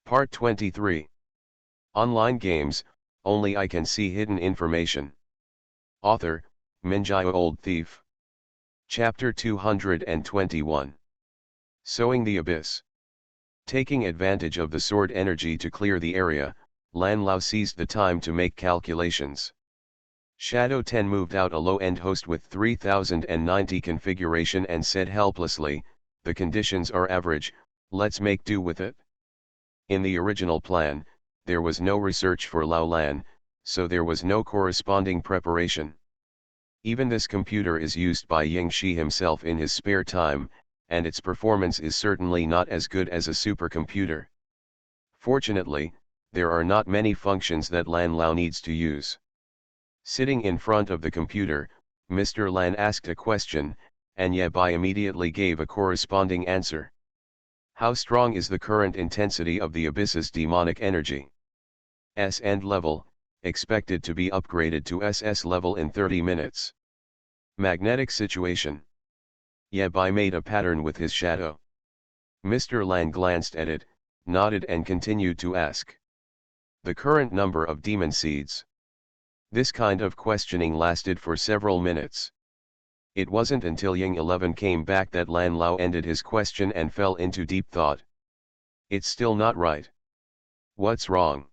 Part 23. Online games, only I can see hidden information. Author, Minjai Old Thief. Chapter 221. Sowing the Abyss. Taking advantage of the sword energy to clear the area, Lan Lao seized the time to make calculations. Shadow 10 moved out a low-end host with 3090 configuration and said helplessly, "The conditions are average, let's make do with it." In the original plan, there was no research for Lao Lan, so there was no corresponding preparation. Even this computer is used by Ying Shi himself in his spare time, and its performance is certainly not as good as a supercomputer. Fortunately, there are not many functions that Lan Lao needs to use. Sitting in front of the computer, Mr. Lan asked a question, and Ye Bai immediately gave a corresponding answer. How strong is the current intensity of the abyss's demonic energy? S end level, expected to be upgraded to SS level in 30 minutes. Magnetic situation. Ye Bai made a pattern with his shadow. Mr. Lan glanced at it, nodded and continued to ask. The current number of demon seeds. This kind of questioning lasted for several minutes. It wasn't until Ying 11 came back that Lan Lao ended his question and fell into deep thought. It's still not right. What's wrong?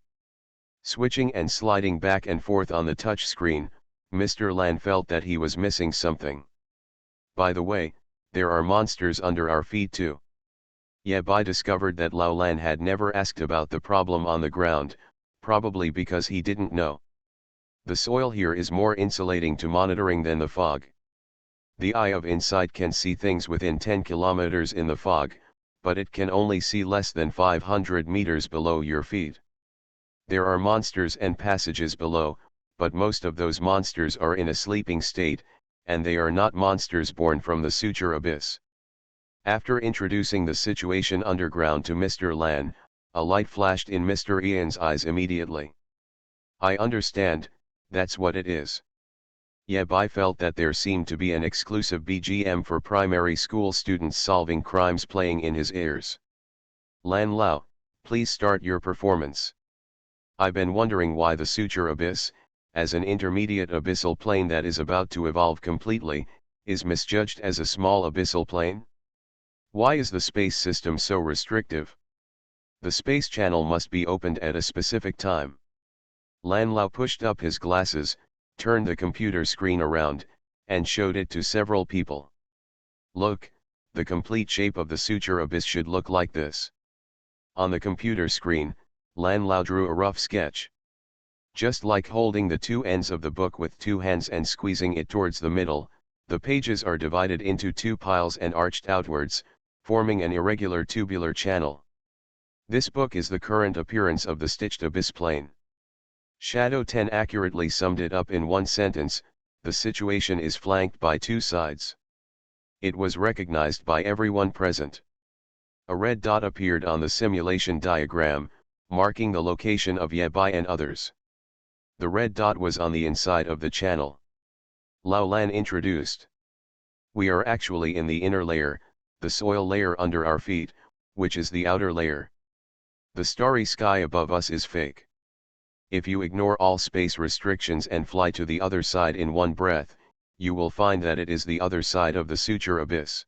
Switching and sliding back and forth on the touch screen, Mr. Lan felt that he was missing something. By the way, there are monsters under our feet too. Ye Bai discovered that Lao Lan had never asked about the problem on the ground, probably because he didn't know. The soil here is more insulating to monitoring than the fog. The eye of insight can see things within 10 kilometers in the fog, but it can only see less than 500 meters below your feet. There are monsters and passages below, but most of those monsters are in a sleeping state, and they are not monsters born from the suture abyss. After introducing the situation underground to Mr. Lan, a light flashed in Mr. Ian's eyes immediately. I understand, that's what it is. Ye Bai felt that there seemed to be an exclusive BGM for primary school students solving crimes playing in his ears. Lan Lao, please start your performance. I've been wondering why the suture abyss, as an intermediate abyssal plane that is about to evolve completely, is misjudged as a small abyssal plane? Why is the space system so restrictive? The space channel must be opened at a specific time. Lan Lao pushed up his glasses, turned the computer screen around, and showed it to several people. Look, the complete shape of the suture abyss should look like this. On the computer screen, Lan Lao drew a rough sketch. Just like holding the two ends of the book with two hands and squeezing it towards the middle, the pages are divided into two piles and arched outwards, forming an irregular tubular channel. This book is the current appearance of the stitched abyss plane. Shadow 10 accurately summed it up in one sentence: the situation is flanked by two sides. It was recognized by everyone present. A red dot appeared on the simulation diagram, marking the location of Ye Bai and others. The red dot was on the inside of the channel. Lao Lan introduced. We are actually in the inner layer, the soil layer under our feet, which is the outer layer. The starry sky above us is fake. If you ignore all space restrictions and fly to the other side in one breath, you will find that it is the other side of the suture abyss.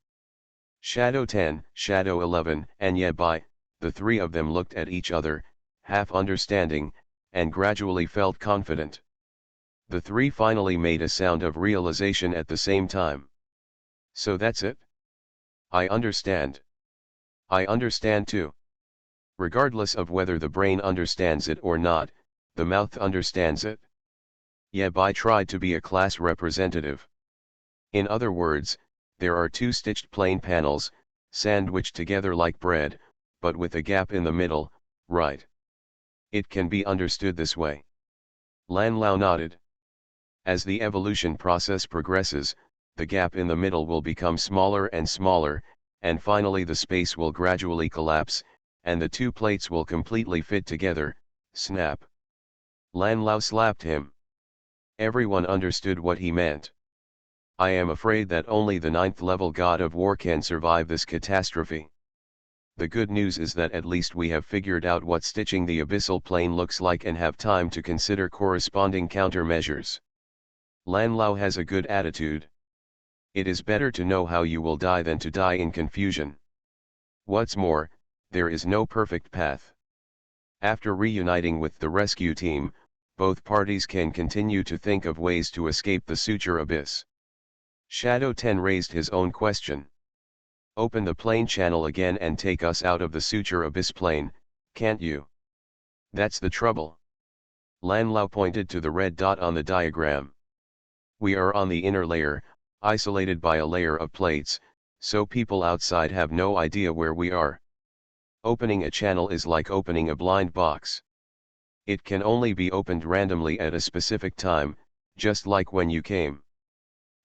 Shadow 10, Shadow 11, and Ye Bai, the three of them looked at each other, half understanding, and gradually felt confident. The three finally made a sound of realization at the same time. So that's it? I understand. I understand too. Regardless of whether the brain understands it or not, the mouth understands it. Ye Bai tried to be a class representative. In other words, there are two stitched plane panels, sandwiched together like bread, but with a gap in the middle, right? It can be understood this way. Lan Lao nodded. As the evolution process progresses, the gap in the middle will become smaller and smaller, and finally the space will gradually collapse, and the two plates will completely fit together. Snap. Lan Lao slapped him. Everyone understood what he meant. I am afraid that only the 9th level god of war can survive this catastrophe. The good news is that at least we have figured out what stitching the abyssal plane looks like and have time to consider corresponding countermeasures. Lan Lao has a good attitude. It is better to know how you will die than to die in confusion. What's more, there is no perfect path. After reuniting with the rescue team, both parties can continue to think of ways to escape the suture abyss. Shadow 10 raised his own question. Open the plane channel again and take us out of the suture abyss plane, can't you? That's the trouble. Lan Lao pointed to the red dot on the diagram. We are on the inner layer, isolated by a layer of plates, so people outside have no idea where we are. Opening a channel is like opening a blind box. It can only be opened randomly at a specific time, just like when you came.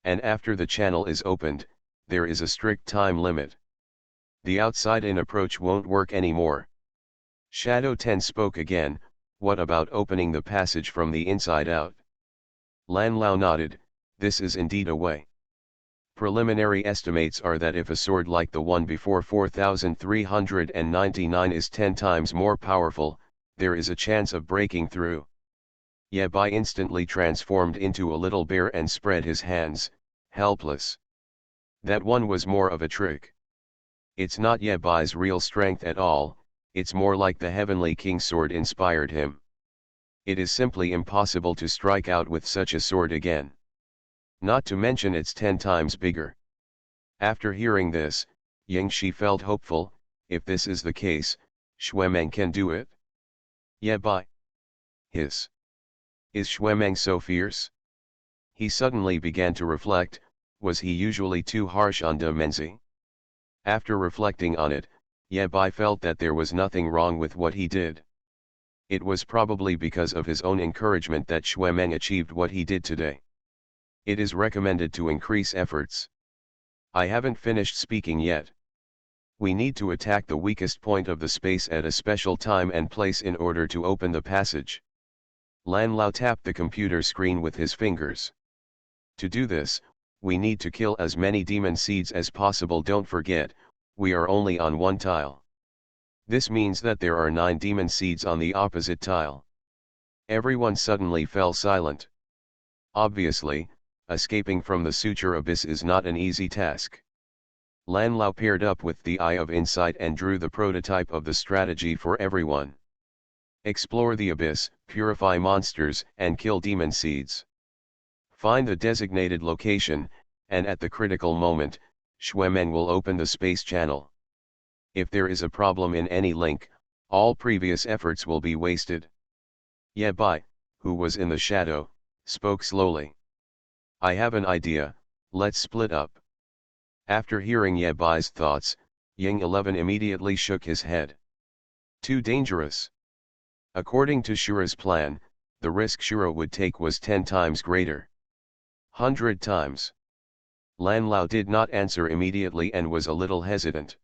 And after the channel is opened, there is a strict time limit. The outside-in approach won't work anymore. Shadow 10 spoke again, what about opening the passage from the inside out? Lan Lao nodded, this is indeed a way. Preliminary estimates are that if a sword like the one before 4399 is 10 times more powerful, there is a chance of breaking through. Ye Bai instantly transformed into a little bear and spread his hands, helpless. That one was more of a trick. It's not Ye Bai's real strength at all, it's more like the Heavenly King's sword inspired him. It is simply impossible to strike out with such a sword again. Not to mention it's 10 times bigger. After hearing this, Ying Shi felt hopeful. If this is the case, Xuemeng can do it. Ye Bai. Hiss. Is Xuemeng so fierce? He suddenly began to reflect, was he usually too harsh on De Menzi? After reflecting on it, Ye Bai felt that there was nothing wrong with what he did. It was probably because of his own encouragement that Xuemeng achieved what he did today. It is recommended to increase efforts. I haven't finished speaking yet. We need to attack the weakest point of the space at a special time and place in order to open the passage. Lan Lao tapped the computer screen with his fingers. To do this, we need to kill as many demon seeds as possible. Don't forget, we are only on one tile. This means that there are 9 demon seeds on the opposite tile. Everyone suddenly fell silent. Obviously, escaping from the suture abyss is not an easy task. Lan Lao paired up with the Eye of Insight and drew the prototype of the strategy for everyone. Explore the abyss, purify monsters, and kill demon seeds. Find the designated location, and at the critical moment, Xuemeng will open the space channel. If there is a problem in any link, all previous efforts will be wasted. Ye Bai, who was in the shadow, spoke slowly. I have an idea, let's split up. After hearing Ye Bai's thoughts, Ying 11 immediately shook his head. Too dangerous. According to Shura's plan, the risk Shura would take was 10 times greater. 100 times. Lan Lao did not answer immediately and was a little hesitant.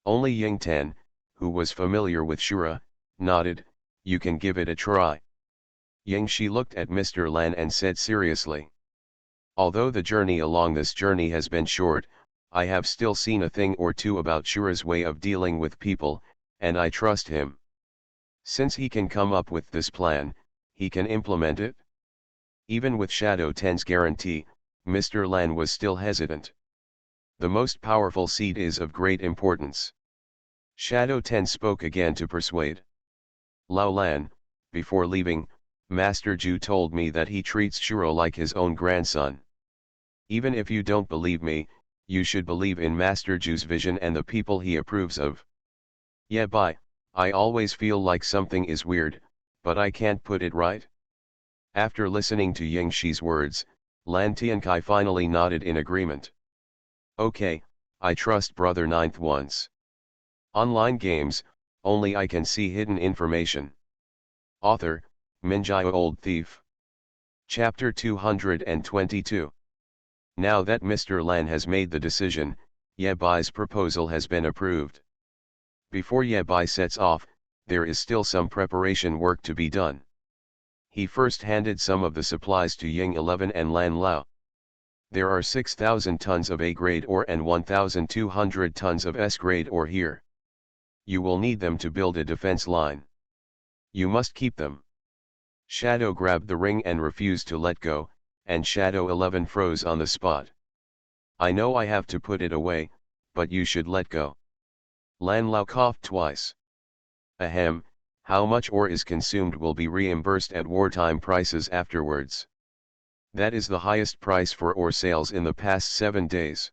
Only Ying 10, who was familiar with Shura, nodded, you can give it a try. Ying Shi looked at Mr. Lan and said seriously. Although the journey along this journey has been short, I have still seen a thing or two about Shura's way of dealing with people, and I trust him. Since he can come up with this plan, he can implement it. Even with Shadow 10's guarantee, Mr. Lan was still hesitant. The most powerful seed is of great importance. Shadow 10 spoke again to persuade. Lao Lan, before leaving, Master Ju told me that he treats Shuro like his own grandson. Even if you don't believe me, you should believe in Master Ju's vision and the people he approves of. Ye Bai, I always feel like something is weird, but I can't put it right. After listening to Ying Shi's words, Lan Tiankai finally nodded in agreement. Okay, I trust Brother Ninth once. Online games, only I can see hidden information. Author, Minjai Old Thief. Chapter 222. Now that Mr. Lan has made the decision, Ye Bai's proposal has been approved. Before Ye Bai sets off, there is still some preparation work to be done. He first handed some of the supplies to Ying 11 and Lan Lao. There are 6,000 tons of A-grade ore and 1,200 tons of S-grade ore here. You will need them to build a defense line. You must keep them. Shadow grabbed the ring and refused to let go, and Shadow 11 froze on the spot. I know I have to put it away, but you should let go. Lan Lao coughed twice. Ahem, how much ore is consumed will be reimbursed at wartime prices afterwards. That is the highest price for ore sales in the past 7 days.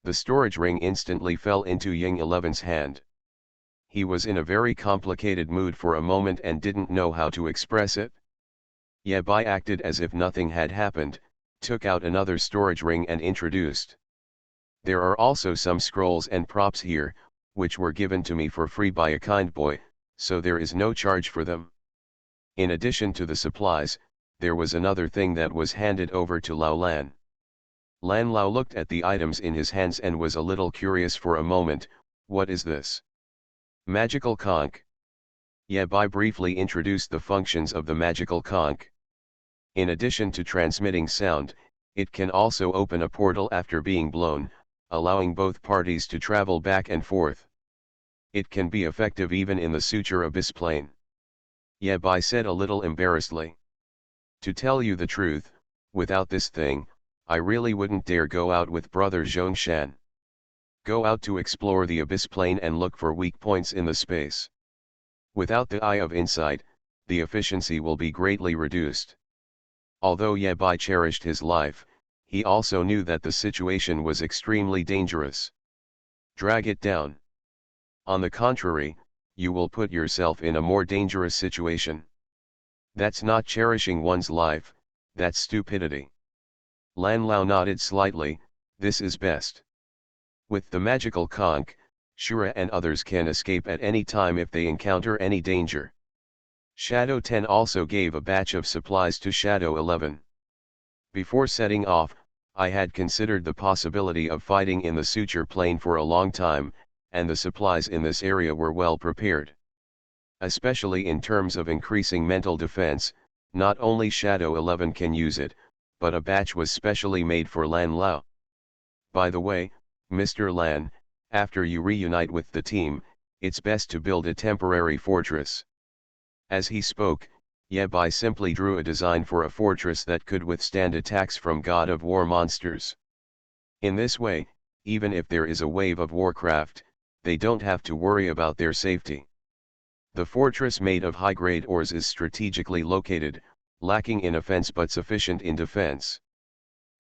The storage ring instantly fell into Ying 11's hand. He was in a very complicated mood for a moment and didn't know how to express it. Ye Bai acted as if nothing had happened, took out another storage ring and introduced. There are also some scrolls and props here, which were given to me for free by a kind boy, so there is no charge for them. In addition to the supplies, there was another thing that was handed over to Lao Lan. Lan Lao looked at the items in his hands and was a little curious for a moment. What is this? Magical conch. Ye Bai briefly introduced the functions of the magical conch. In addition to transmitting sound, it can also open a portal after being blown, allowing both parties to travel back and forth. It can be effective even in the Suture Abyss plane. Ye Bai said a little embarrassedly. To tell you the truth, without this thing, I really wouldn't dare go out with brother Zhongshan. Go out to explore the Abyss plane and look for weak points in the space. Without the eye of insight, the efficiency will be greatly reduced. Although Ye Bai cherished his life, he also knew that the situation was extremely dangerous. Drag it down. On the contrary, you will put yourself in a more dangerous situation. That's not cherishing one's life, that's stupidity. Lan Lao nodded slightly. This is best. With the magical conch, Shura and others can escape at any time if they encounter any danger. Shadow 10 also gave a batch of supplies to Shadow 11. Before setting off, I had considered the possibility of fighting in the suture plane for a long time, and the supplies in this area were well prepared. Especially in terms of increasing mental defense, not only Shadow 11 can use it, but a batch was specially made for Lan Lao. By the way, Mr. Lan, after you reunite with the team, it's best to build a temporary fortress. As he spoke, Ye Bai simply drew a design for a fortress that could withstand attacks from God of War monsters. In this way, even if there is a wave of warcraft, they don't have to worry about their safety. The fortress made of high-grade ores is strategically located, lacking in offense but sufficient in defense.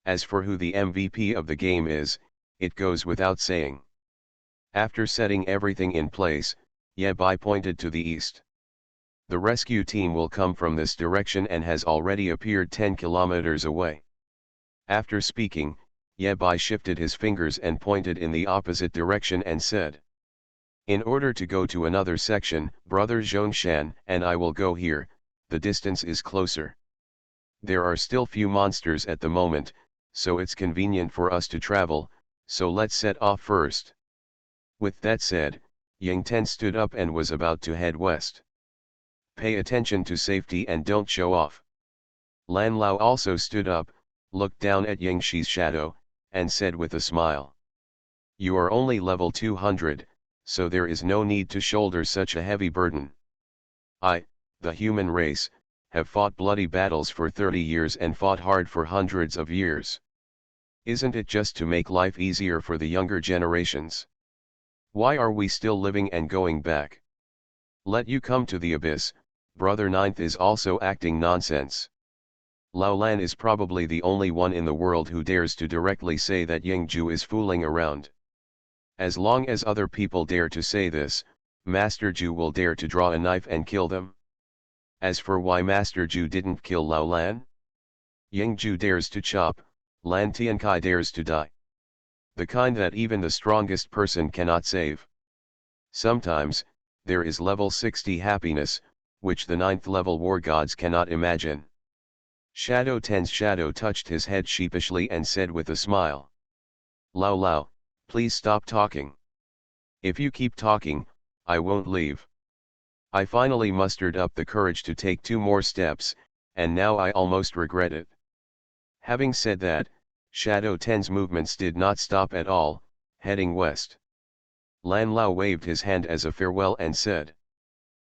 As for who the MVP of the game is, it goes without saying. After setting everything in place, Ye Bai pointed to the east. The rescue team will come from this direction and has already appeared 10 kilometers away. After speaking, Ye Bai shifted his fingers and pointed in the opposite direction and said, in order to go to another section, brother Zhongshan and I will go here, the distance is closer. There are still few monsters at the moment, so it's convenient for us to travel, so let's set off first. With that said, Ying Ten stood up and was about to head west. Pay attention to safety and don't show off. Lan Lao also stood up, looked down at Ying Shi's shadow, and said with a smile. You are only level 200, so there is no need to shoulder such a heavy burden. I, the human race, have fought bloody battles for 30 years and fought hard for hundreds of years. Isn't it just to make life easier for the younger generations? Why are we still living and going back? Let you come to the abyss, brother Ninth is also acting nonsense. Lao Lan is probably the only one in the world who dares to directly say that Yingju is fooling around. As long as other people dare to say this, Master Ju will dare to draw a knife and kill them. As for why Master Ju didn't kill Lao Lan? Yingju dares to chop, Lan Tiankai dares to die. The kind that even the strongest person cannot save. Sometimes, there is level 60 happiness, which the 9th level war gods cannot imagine. Shadow 10's shadow touched his head sheepishly and said with a smile. Lao Lao, please stop talking. If you keep talking, I won't leave. I finally mustered up the courage to take 2 more steps, and now I almost regret it. Having said that, Shadow 10's movements did not stop at all, heading west. Lan Lao waved his hand as a farewell and said,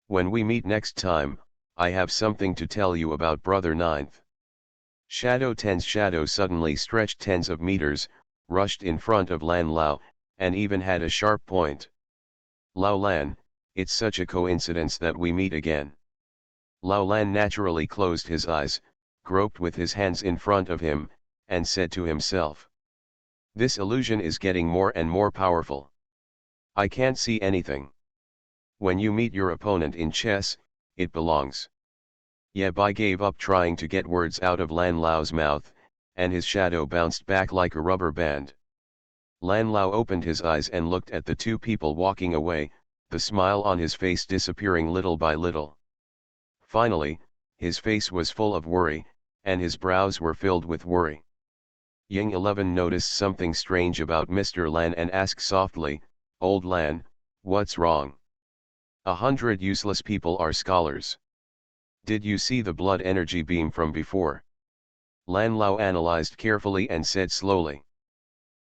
"When we meet next time, I have something to tell you about Brother Ninth." Shadow Ten's shadow suddenly stretched tens of meters, rushed in front of Lan Lao, and even had a sharp point. "Lao Lan, it's such a coincidence that we meet again." Lao Lan naturally closed his eyes, groped with his hands in front of him, and said to himself, "This illusion is getting more and more powerful. I can't see anything. When you meet your opponent in chess, it belongs." Bai gave up trying to get words out of Lan Lao's mouth, and his shadow bounced back like a rubber band. Lan Lao opened his eyes and looked at the two people walking away, the smile on his face disappearing little by little. Finally, his face was full of worry, and his brows were filled with worry. Ying 11 noticed something strange about Mr. Lan and asked softly, "Old Lan, what's wrong? 100 useless people are scholars. Did you see the blood energy beam from before?" Lan Lao analyzed carefully and said slowly.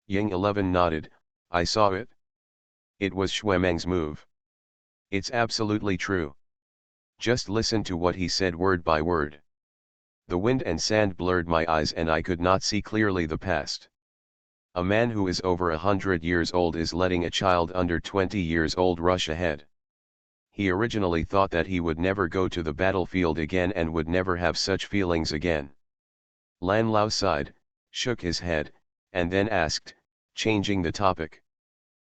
Ying 11 nodded, "I saw it. It was Xuemeng's move. It's absolutely true. Just listen to what he said word by word. The wind and sand blurred my eyes and I could not see clearly the past. A man who is over 100 years old is letting a child under 20 years old rush ahead. He originally thought that he would never go to the battlefield again and would never have such feelings again." Lan Lao sighed, shook his head, and then asked, changing the topic.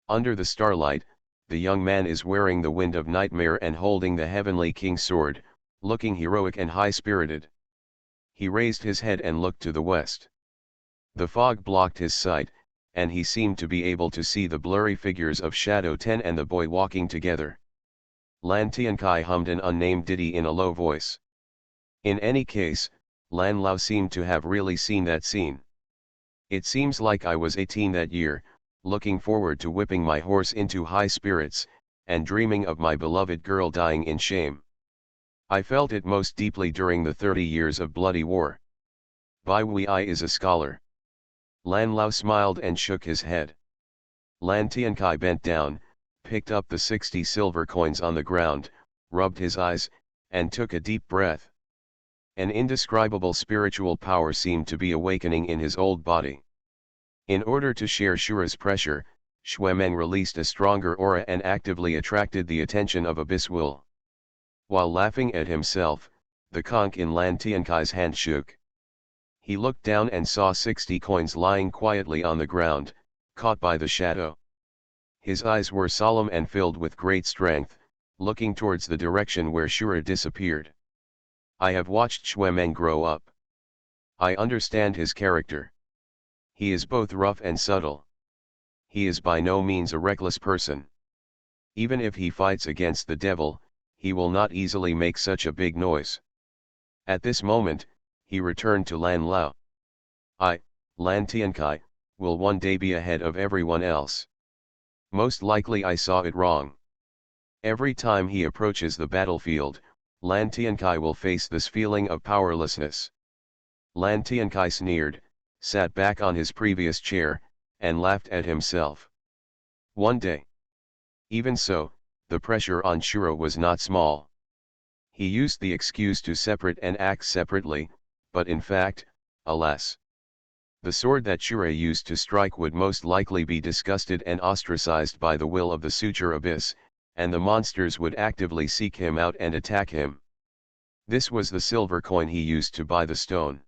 "Under the starlight, the young man is wearing the Wind of Nightmare and holding the Heavenly King's sword, looking heroic and high-spirited." He raised his head and looked to the west. The fog blocked his sight, and he seemed to be able to see the blurry figures of Shadow Ten and the boy walking together. Lan Tiankai hummed an unnamed ditty in a low voice. In any case, Lan Lao seemed to have really seen that scene. "It seems like I was 18 that year, looking forward to whipping my horse into high spirits, and dreaming of my beloved girl dying in shame. I felt it most deeply during the 30 years of bloody war. Bai Wei is a scholar." Lan Lao smiled and shook his head. Lan Tiankai bent down, picked up the 60 silver coins on the ground, rubbed his eyes, and took a deep breath. An indescribable spiritual power seemed to be awakening in his old body. In order to share Shura's pressure, Xuemeng released a stronger aura and actively attracted the attention of Abyss Will. While laughing at himself, the conch in Lan Tiankai's hand shook. He looked down and saw 60 coins lying quietly on the ground, caught by the shadow. His eyes were solemn and filled with great strength, looking towards the direction where Shura disappeared. "I have watched Xuemeng grow up. I understand his character. He is both rough and subtle. He is by no means a reckless person. Even if he fights against the devil, he will not easily make such a big noise." At this moment, he returned to Lan Lao. "I, Lan Tiankai, will one day be ahead of everyone else. Most likely I saw it wrong. Every time he approaches the battlefield, Lan Tiankai will face this feeling of powerlessness." Lan Tiankai sneered, sat back on his previous chair, and laughed at himself. One day. Even so, the pressure on Shura was not small. He used the excuse to separate and act separately, but in fact, alas. The sword that Shura used to strike would most likely be disgusted and ostracized by the will of the Suture Abyss, and the monsters would actively seek him out and attack him. This was the silver coin he used to buy the stone.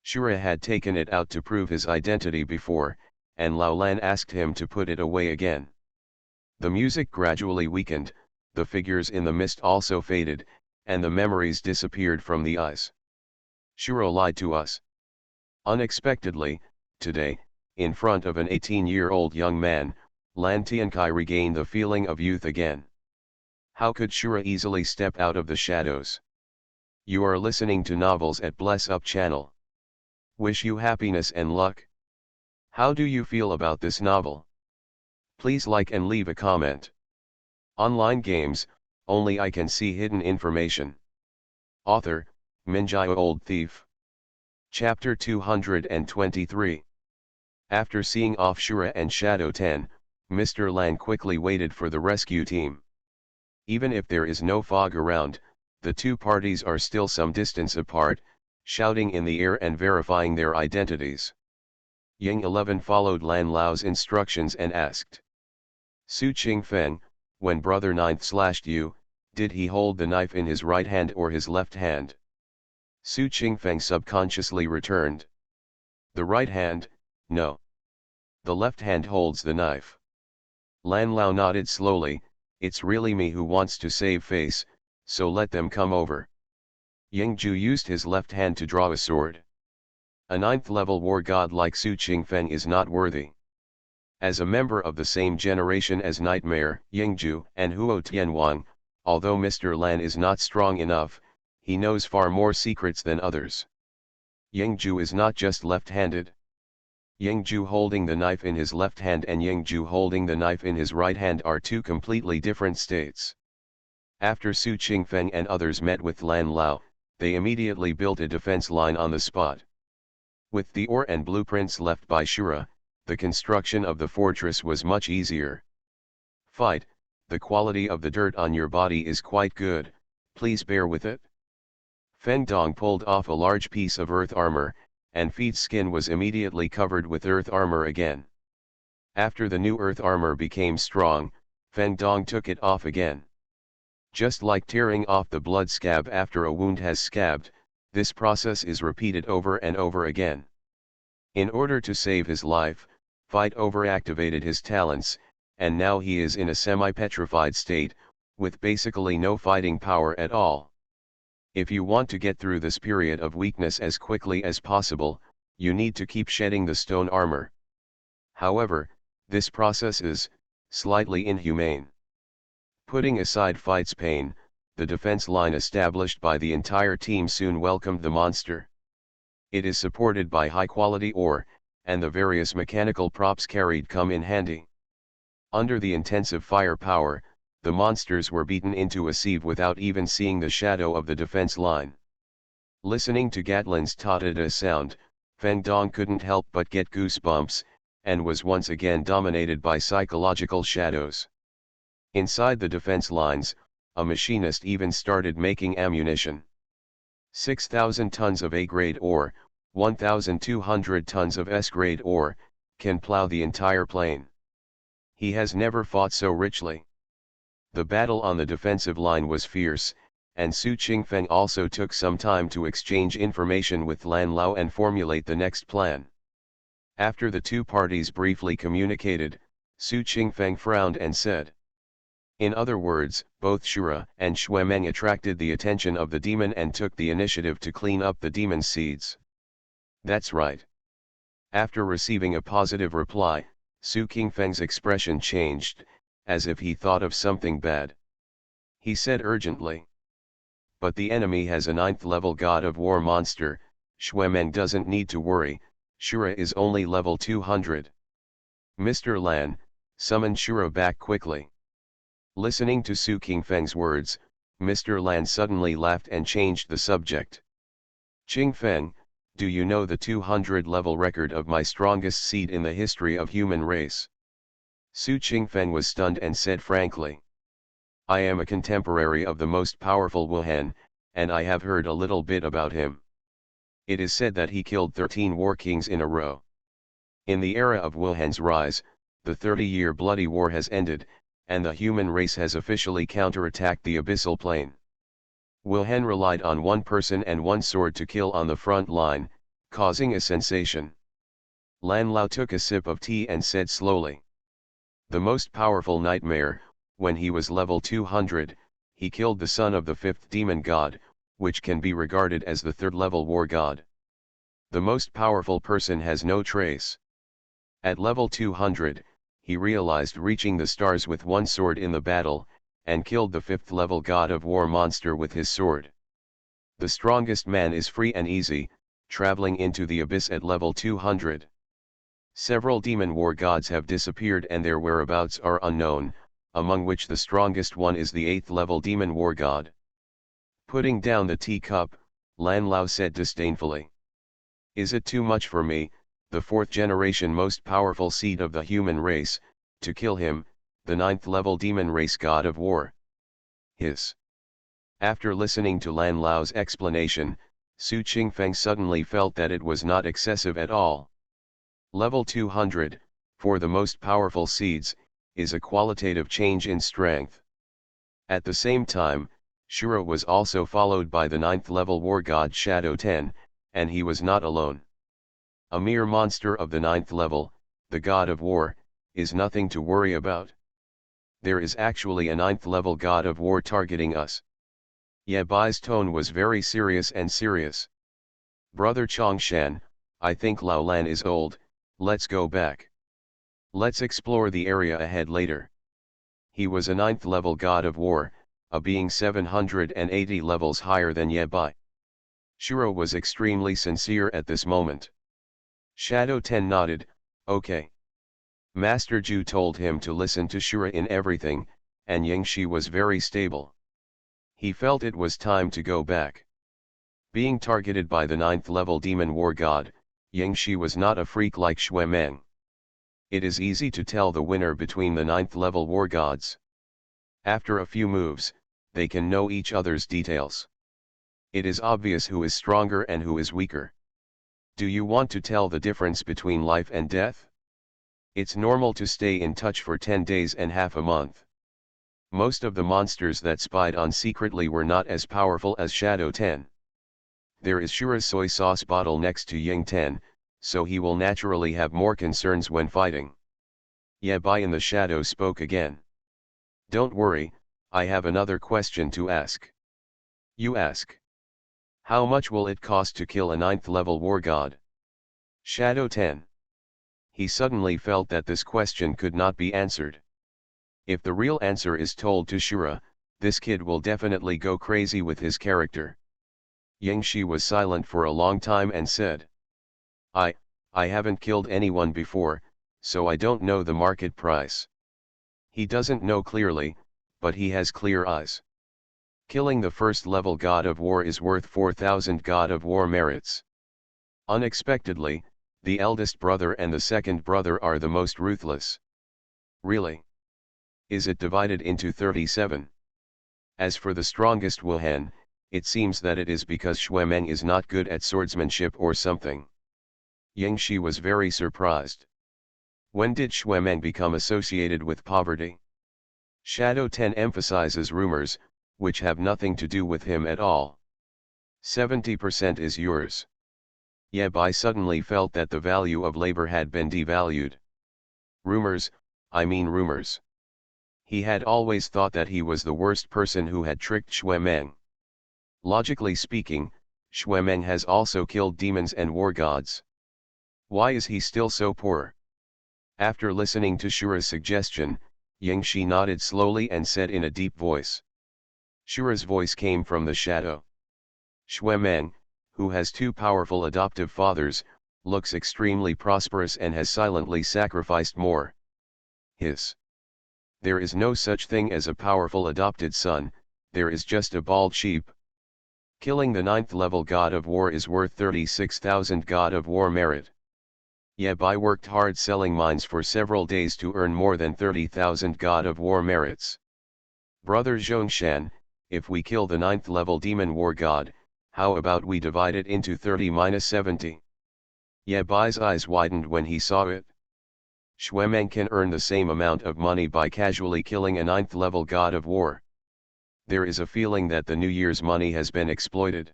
Shura had taken it out to prove his identity before, and Lao Lan asked him to put it away again. The music gradually weakened, the figures in the mist also faded, and the memories disappeared from the eyes. Shura lied to us. Unexpectedly, today, in front of an 18-year-old young man, Lan Tiankai regained the feeling of youth again. How could Shura easily step out of the shadows? You are listening to Novels at Bless Up channel. Wish you happiness and luck. How do you feel about this novel? Please like and leave a comment. Online games, only I can see hidden information. Author, Minjai Old Thief. Chapter 223. After seeing off Shura and Shadow 10, Mr. Lan quickly waited for the rescue team. Even if there is no fog around, the two parties are still some distance apart, shouting in the air and verifying their identities. Yang 11 followed Lan Lao's instructions and asked. Su Qingfeng, when Brother Ninth slashed you, did he hold the knife in his right hand or his left hand? Su Qingfeng subconsciously returned. The right hand, no. The left hand holds the knife. Lan Lao nodded slowly, it's really me who wants to save face, so let them come over. Yang Ju used his left hand to draw a sword. A ninth-level war god like Su Qingfeng is not worthy. As a member of the same generation as Nightmare, Yingju, and Huo Tianwang, although Mr. Lan is not strong enough, he knows far more secrets than others. Yingju is not just left-handed. Yingju holding the knife in his left hand and Yingju holding the knife in his right hand are two completely different states. After Su Qingfeng and others met with Lan Lao, they immediately built a defense line on the spot. With the ore and blueprints left by Shura, the construction of the fortress was much easier. Fight, the quality of the dirt on your body is quite good, please bear with it. Feng Dong pulled off a large piece of earth armor, and Feet's skin was immediately covered with earth armor again. After the new earth armor became strong, Feng Dong took it off again. Just like tearing off the blood scab after a wound has scabbed, this process is repeated over and over again. In order to save his life, Fight overactivated his talents, and now he is in a semi-petrified state, with basically no fighting power at all. If you want to get through this period of weakness as quickly as possible, you need to keep shedding the stone armor. However, this process is slightly inhumane. Putting aside Fight's pain, the defense line established by the entire team soon welcomed the monster. It is supported by high-quality ore, and the various mechanical props carried come in handy. Under the intensive firepower, the monsters were beaten into a sieve without even seeing the shadow of the defense line. Listening to Gatlin's ta-da-da sound, Feng Dong couldn't help but get goosebumps, and was once again dominated by psychological shadows. Inside the defense lines, a machinist even started making ammunition. 6,000 tons of A-grade ore, 1,200 tons of S-grade ore, can plow the entire plain. He has never fought so richly. The battle on the defensive line was fierce, and Su Qingfeng also took some time to exchange information with Lan Lao and formulate the next plan. After the two parties briefly communicated, Su Qingfeng frowned and said. In other words, both Shura and Xuemeng attracted the attention of the demon and took the initiative to clean up the demon's seeds. That's right. After receiving a positive reply, Su Qingfeng's expression changed, as if he thought of something bad. He said urgently. But the enemy has a 9th-level god of war monster, Xuemeng doesn't need to worry, Shura is only level 200. Mr. Lan, summon Shura back quickly. Listening to Su Qingfeng's words, Mr. Lan suddenly laughed and changed the subject. Qingfeng, do you know the 200-level record of my strongest seed in the history of human race? Su Qingfeng was stunned and said frankly. I am a contemporary of the most powerful Wuhan, and I have heard a little bit about him. It is said that he killed 13 war kings in a row. In the era of Wuhan's rise, the 30-year bloody war has ended, and the human race has officially counterattacked the abyssal plain. Wuhan relied on one person and one sword to kill on the front line, causing a sensation. Lan Lao took a sip of tea and said slowly. The most powerful Nightmare, when he was level 200, he killed the son of the 5th demon god, which can be regarded as the 3rd-level war god. The most powerful person has no trace. At level 200, he realized reaching the stars with one sword in the battle, and killed the 5th-level god of war monster with his sword. The strongest man is free and easy, traveling into the abyss at level 200. Several demon war gods have disappeared and their whereabouts are unknown, among which the strongest one is the 8th-level demon war god. Putting down the teacup, Lan Lao said disdainfully. Is it too much for me, the 4th-generation most powerful seed of the human race, To kill him, the 9th level demon race god of war. His. After listening to Lan Lao's explanation, Su Qingfeng suddenly felt that it was not excessive at all. Level 200, for the most powerful seeds, is a qualitative change in strength. At the same time, Shura was also followed by the 9th level war god Shadow 10, and he was not alone. A mere monster of the 9th level, the god of war, is nothing to worry about. There is actually a 9th level god of war targeting us. Ye Bai's tone was very serious and serious. Brother Chongshan, I think Lao Lan is old, let's go back. Let's explore the area ahead later. He was a 9th level god of war, a being 780 levels higher than Ye Bai. Shuro was extremely sincere at this moment. Shadow 10 nodded, okay. Master Ju told him to listen to Shura in everything, and Yingshi was very stable. He felt it was time to go back. Being targeted by the 9th level demon war god, Yingshi was not a freak like Xue Meng. It is easy to tell the winner between the 9th level war gods. After a few moves, they can know each other's details. It is obvious who is stronger and who is weaker. Do you want to tell the difference between life and death? It's normal to stay in touch for 10 days and half a month. Most of the monsters that spied on secretly were not as powerful as Shadow 10. There is Shura's soy sauce bottle next to Ying 10, so he will naturally have more concerns when fighting. Ye Bai in the shadow spoke again. Don't worry, I have another question to ask. You ask. How much will it cost to kill a 9th level war god? Shadow 10. He suddenly felt that this question could not be answered. If the real answer is told to Shura, this kid will definitely go crazy with his character. Yingshi was silent for a long time and said. I haven't killed anyone before, so I don't know the market price. He doesn't know clearly, but he has clear eyes. Killing the 1st level god of war is worth 4,000 god of war merits. Unexpectedly, the eldest brother and the second brother are the most ruthless. Really? Is it divided into 37? As for the strongest Wuhan, it seems that it is because Xue Meng is not good at swordsmanship or something. Yingshi was very surprised. When did Xue Meng become associated with poverty? Shadow 10 emphasizes rumors, which have nothing to do with him at all. 70% is yours. Ye Bai suddenly felt that the value of labor had been devalued. Rumors, I mean rumors. He had always thought that he was the worst person who had tricked Xue Meng. Logically speaking, Xue Meng has also killed demons and war gods. Why is he still so poor? After listening to Shura's suggestion, Yingshi nodded slowly and said in a deep voice. Shura's voice came from the shadow. Xue Meng, who has 2 powerful adoptive fathers, looks extremely prosperous and has silently sacrificed more. There is no such thing as a powerful adopted son, there is just a bald sheep. Killing the 9th level god of war is worth 36,000 god of war merit. Ye Bai worked hard selling mines for several days to earn more than 30,000 god of war merits. Brother Zhongshan, if we kill the 9th level demon war god, how about we divide it into 30-70? Ye Bai's eyes widened when he saw it. Xue Meng can earn the same amount of money by casually killing a 9th level god of war. There is a feeling that the New Year's money has been exploited.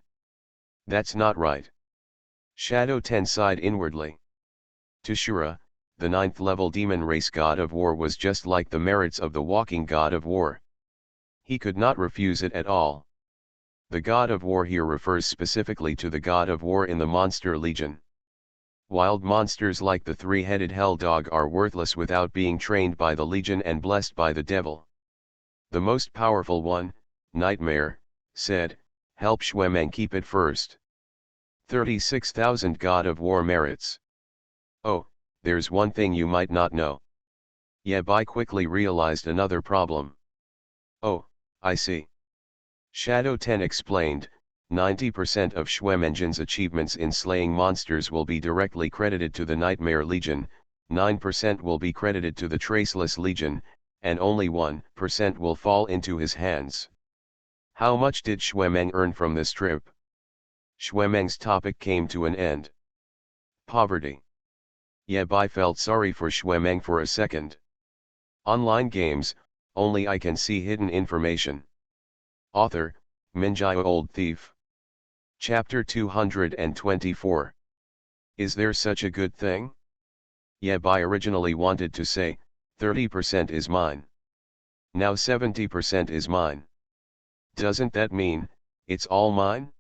That's not right. Shadow 10 sighed inwardly. To Shura, the 9th level demon race god of war was just like the merits of the walking god of war. He could not refuse it at all. The god of war here refers specifically to the god of war in the monster legion. Wild monsters like the 3-headed hell dog are worthless without being trained by the legion and blessed by the devil. The most powerful one, Nightmare, said, help Xue Meng keep it first. 36,000 god of war merits. Oh, there's one thing you might not know. Ye Bai quickly realized another problem. Oh, I see. Shadow 10 explained, 90% of Xue Mengjin's achievements in slaying monsters will be directly credited to the Nightmare Legion, 9% will be credited to the Traceless Legion, and only 1% will fall into his hands. How much did Xuemeng earn from this trip? Xuemeng's topic came to an end. Poverty. Ye Bai felt sorry for Xuemeng for a second. Online games, only I can see hidden information. Author, Minjai Old Thief. Chapter 224. Is there such a good thing? Ye Bai originally wanted to say, 30% is mine. Now 70% is mine. Doesn't that mean, it's all mine?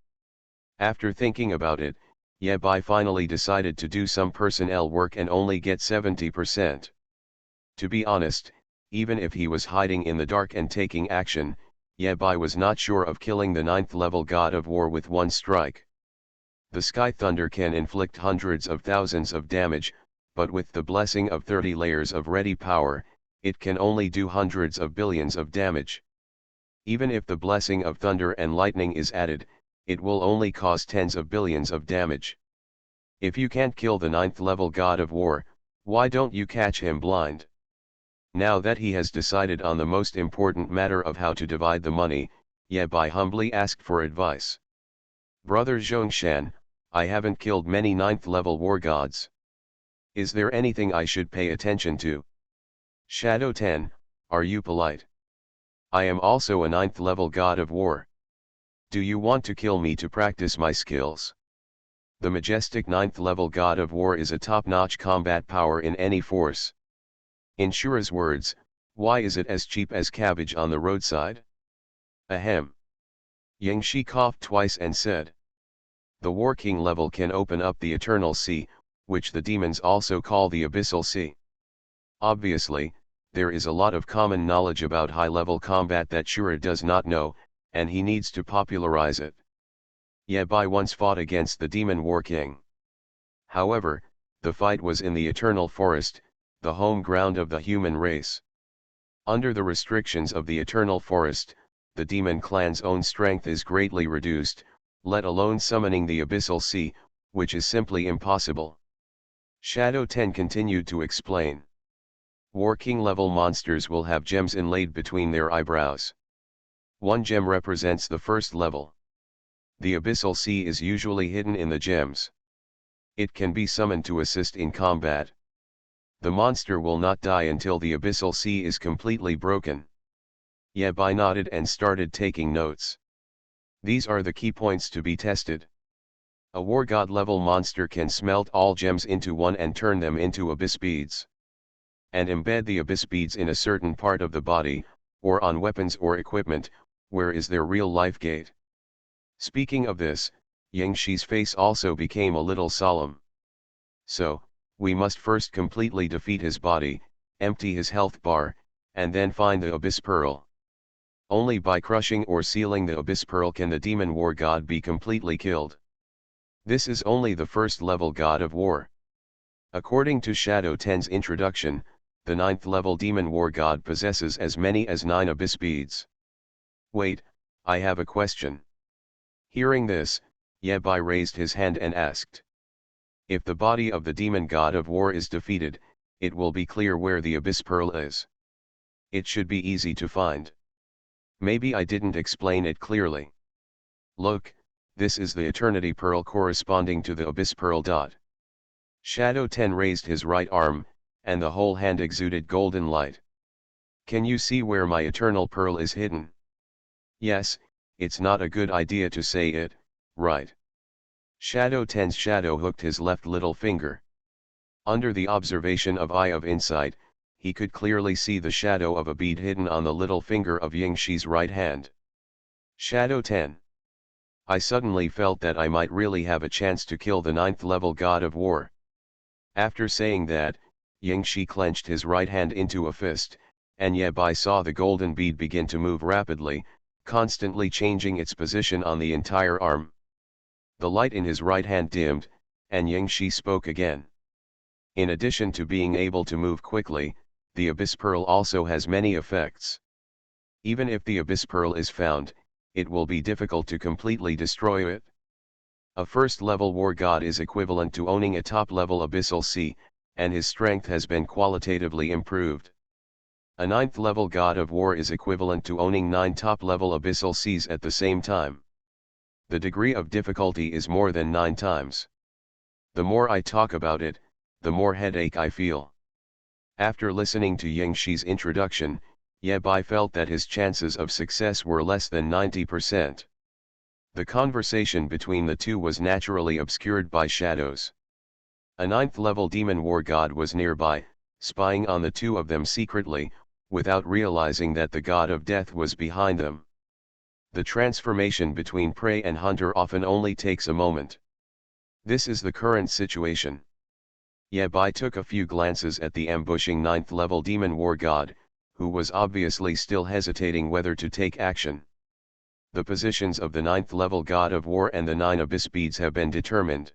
After thinking about it, Ye Bai finally decided to do some personnel work and only get 70%. To be honest, even if he was hiding in the dark and taking action, Ye Bai was not sure of killing the 9th level god of war with one strike. The Sky Thunder can inflict hundreds of thousands of damage, but with the blessing of 30 layers of ready power, it can only do hundreds of billions of damage. Even if the blessing of thunder and lightning is added, it will only cause tens of billions of damage. If you can't kill the 9th level god of war, why don't you catch him blind? Now that he has decided on the most important matter of how to divide the money, Ye Bai humbly asked for advice. Brother Zhongshan, I haven't killed many 9th level war gods. Is there anything I should pay attention to? Shadow 10, are you polite? I am also a 9th level god of war. Do you want to kill me to practice my skills? The majestic 9th level god of war is a top-notch combat power in any force. In Shura's words, why is it as cheap as cabbage on the roadside? Ahem. Yingxi coughed twice and said. The War King level can open up the Eternal Sea, which the demons also call the Abyssal Sea. Obviously, there is a lot of common knowledge about high-level combat that Shura does not know, and he needs to popularize it. Ye Bai once fought against the Demon War King. However, the fight was in the Eternal Forest, the home ground of the human race. Under the restrictions of the Eternal Forest, the demon clan's own strength is greatly reduced, let alone summoning the Abyssal Sea, which is simply impossible. Shadow 10 continued to explain. War King level monsters will have gems inlaid between their eyebrows. One gem represents the first level. The Abyssal Sea is usually hidden in the gems. It can be summoned to assist in combat. The monster will not die until the Abyssal Sea is completely broken. Ye Bai nodded and started taking notes. These are the key points to be tested. A war god level monster can smelt all gems into one and turn them into abyss beads. And embed the abyss beads in a certain part of the body, or on weapons or equipment, where is their real life gate. Speaking of this, Yingxi's face also became a little solemn. So, we must first completely defeat his body, empty his health bar, and then find the Abyss Pearl. Only by crushing or sealing the Abyss Pearl can the Demon War God be completely killed. This is only the first level God of War. According to Shadow 10's introduction, the 9th level Demon War God possesses as many as 9 Abyss Beads. Wait, I have a question. Hearing this, Ye Bai raised his hand and asked. If the body of the Demon God of War is defeated, it will be clear where the Abyss Pearl is. It should be easy to find. Maybe I didn't explain it clearly. Look, this is the Eternity Pearl corresponding to the Abyss Pearl. Shadow 10 raised his right arm, and the whole hand exuded golden light. Can you see where my Eternal Pearl is hidden? Yes, it's not a good idea to say it, right? Shadow 10's shadow hooked his left little finger. Under the observation of Eye of Insight, he could clearly see the shadow of a bead hidden on the little finger of Yingxi's right hand. Shadow 10. I suddenly felt that I might really have a chance to kill the 9th level God of War. After saying that, Yingxi clenched his right hand into a fist, and Ye Bai saw the golden bead begin to move rapidly, constantly changing its position on the entire arm. The light in his right hand dimmed, and Yingxi spoke again. In addition to being able to move quickly, the Abyss Pearl also has many effects. Even if the Abyss Pearl is found, it will be difficult to completely destroy it. A first-level war god is equivalent to owning a top-level Abyssal Sea, and his strength has been qualitatively improved. A 9th level god of war is equivalent to owning 9 top level abyssal seas at the same time. The degree of difficulty is more than 9 times. The more I talk about it, the more headache I feel. After listening to Yingxi's introduction, Ye Bai felt that his chances of success were less than 90%. The conversation between the two was naturally obscured by shadows. A 9th level demon war god was nearby, spying on the two of them secretly, without realizing that the god of death was behind them. The transformation between prey and hunter often only takes a moment. This is the current situation. Ye Bai took a few glances at the ambushing 9th level demon war god, who was obviously still hesitating whether to take action. The positions of the 9th level god of war and the 9 abyss beads have been determined.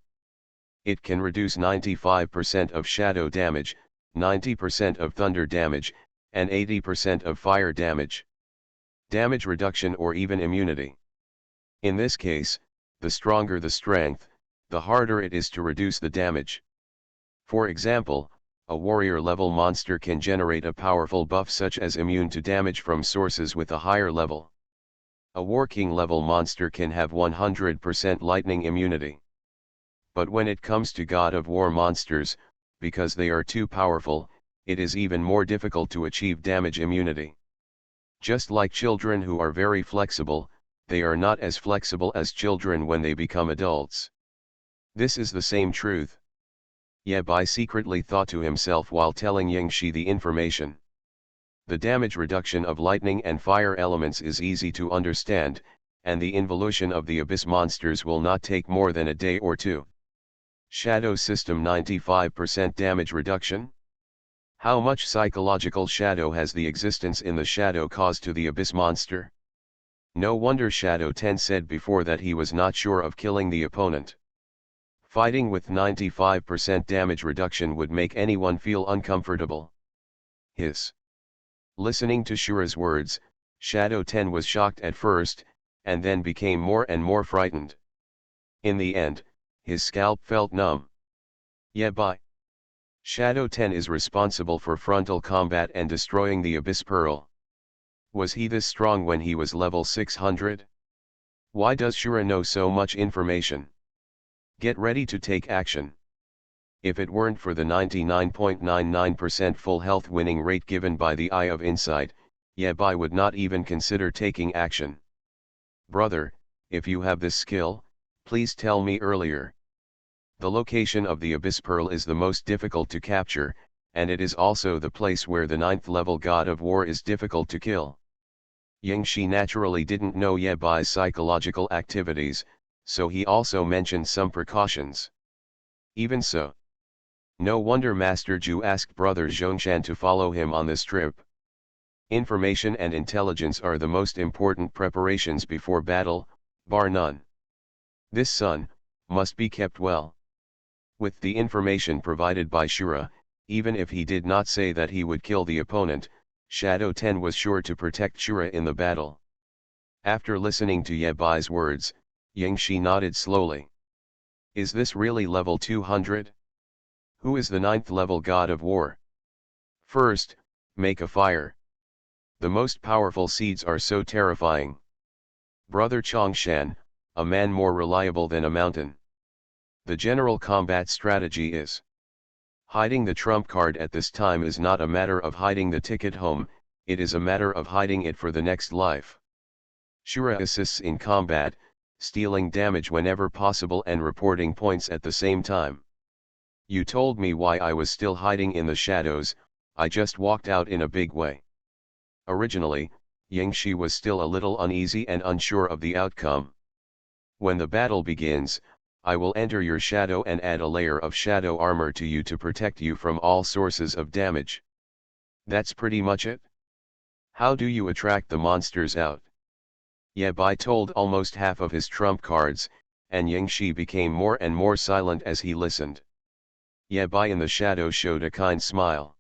It can reduce 95% of shadow damage, 90% of thunder damage, and 80% of fire damage. Damage reduction or even immunity. In this case, the stronger the strength, the harder it is to reduce the damage. For example, a warrior level monster can generate a powerful buff such as immune to damage from sources with a higher level. A war king level monster can have 100% lightning immunity. But when it comes to god of war monsters, because they are too powerful, it is even more difficult to achieve damage immunity. Just like children who are very flexible, they are not as flexible as children when they become adults. This is the same truth. Ye Bai secretly thought to himself while telling Yingxi the information. The damage reduction of lightning and fire elements is easy to understand, and the involution of the abyss monsters will not take more than a day or two. Shadow system 95% damage reduction? How much psychological shadow has the existence in the shadow caused to the abyss monster? No wonder Shadow 10 said before that he was not sure of killing the opponent. Fighting with 95% damage reduction would make anyone feel uncomfortable. Listening to Shura's words, Shadow 10 was shocked at first, and then became more and more frightened. In the end, his scalp felt numb. Ye Bai. Shadow 10 is responsible for frontal combat and destroying the Abyss Pearl. Was he this strong when he was level 600? Why does Shura know so much information? Get ready to take action. If it weren't for the 99.99% full health winning rate given by the Eye of Insight, Ye Bai would not even consider taking action. Brother, if you have this skill, please tell me earlier. The location of the Abyss Pearl is the most difficult to capture, and it is also the place where the 9th level god of war is difficult to kill. Yingxi naturally didn't know Ye Bai's psychological activities, so he also mentioned some precautions. Even so, no wonder Master Zhu asked Brother Zhongshan to follow him on this trip. Information and intelligence are the most important preparations before battle, bar none. This son must be kept well. With the information provided by Shura, even if he did not say that he would kill the opponent, Shadow 10 was sure to protect Shura in the battle. After listening to Ye Bai's words, Yingxi nodded slowly. Is this really level 200? Who is the 9th level god of war? First, make a fire. The most powerful seeds are so terrifying. Brother Chongshan, a man more reliable than a mountain. The general combat strategy is: hiding the trump card at this time is not a matter of hiding the ticket home, it is a matter of hiding it for the next life. Shura assists in combat, stealing damage whenever possible and reporting points at the same time. You told me why I was still hiding in the shadows, I just walked out in a big way. Originally, Yingxi was still a little uneasy and unsure of the outcome. When the battle begins, I will enter your shadow and add a layer of shadow armor to you to protect you from all sources of damage. That's pretty much it. How do you attract the monsters out? Ye Bai told almost half of his trump cards, and Yingxi became more and more silent as he listened. Ye Bai in the shadow showed a kind smile.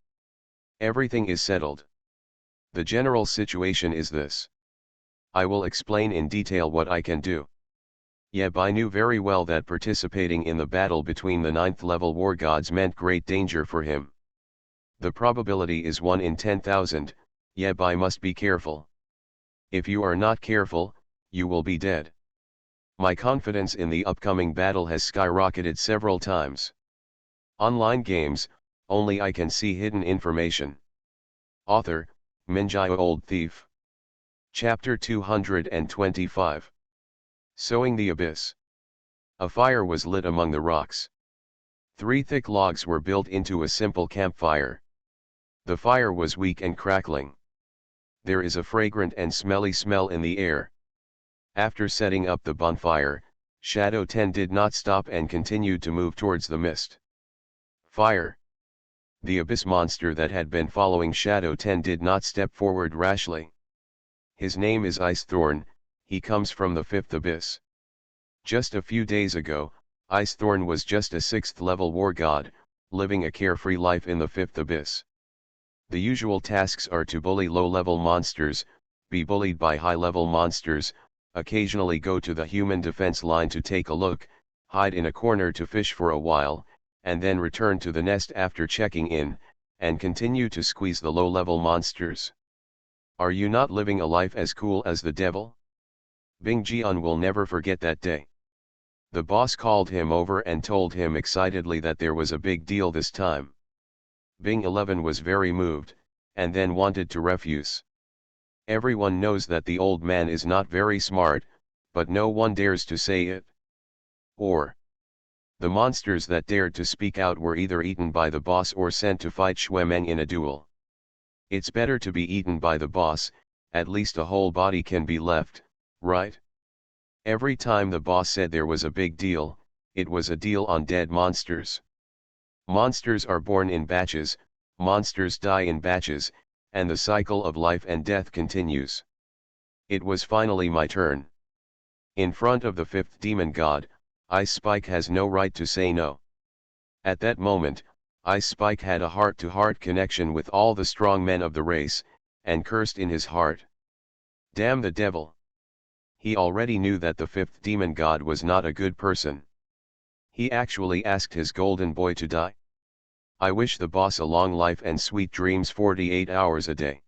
Everything is settled. The general situation is this. I will explain in detail what I can do. Yeb I knew very well that participating in the battle between the 9th level war gods meant great danger for him. The probability is 1 in 10,000, Yeb I must be careful. If you are not careful, you will be dead. My confidence in the upcoming battle has skyrocketed several times. Online games, only I can see hidden information. Author, Minjio Old Thief. Chapter 225. Sowing the Abyss. A fire was lit among the rocks. 3 thick logs were built into a simple campfire. The fire was weak and crackling. There is a fragrant and smelly smell in the air. After setting up the bonfire, Shadow 10 did not stop and continued to move towards the mist. Fire. The abyss monster that had been following Shadow 10 did not step forward rashly. His name is Icethorn, he comes from the 5th abyss. Just a few days ago, Icethorn was just a 6th level war god, living a carefree life in the 5th abyss. The usual tasks are to bully low-level monsters, be bullied by high-level monsters, occasionally go to the human defense line to take a look, hide in a corner to fish for a while, and then return to the nest after checking in, and continue to squeeze the low-level monsters. Are you not living a life as cool as the devil? Bing Jian will never forget that day. The boss called him over and told him excitedly that there was a big deal this time. Bing 11 was very moved, and then wanted to refuse. Everyone knows that the old man is not very smart, but no one dares to say it. Or, the monsters that dared to speak out were either eaten by the boss or sent to fight Xuemeng in a duel. It's better to be eaten by the boss, at least a whole body can be left, right? Every time the boss said there was a big deal, it was a deal on dead monsters. Monsters are born in batches, monsters die in batches, and the cycle of life and death continues. It was finally my turn. In front of the 5th demon god, Ice Spike has no right to say no. At that moment, Ice Spike had a heart-to-heart connection with all the strong men of the race, and cursed in his heart. Damn the devil! He already knew that the 5th demon god was not a good person. He actually asked his golden boy to die. I wish the boss a long life and sweet dreams 48 hours a day.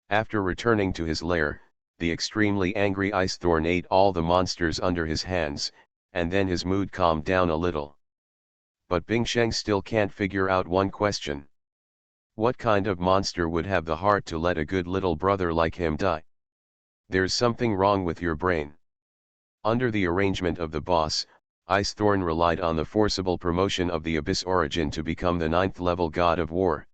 After returning to his lair, the extremely angry Icethorn ate all the monsters under his hands, and then his mood calmed down a little. But Bing Sheng still can't figure out one question. What kind of monster would have the heart to let a good little brother like him die? There's something wrong with your brain. Under the arrangement of the boss, Icethorn relied on the forcible promotion of the Abyss Origin to become the 9th level god of war.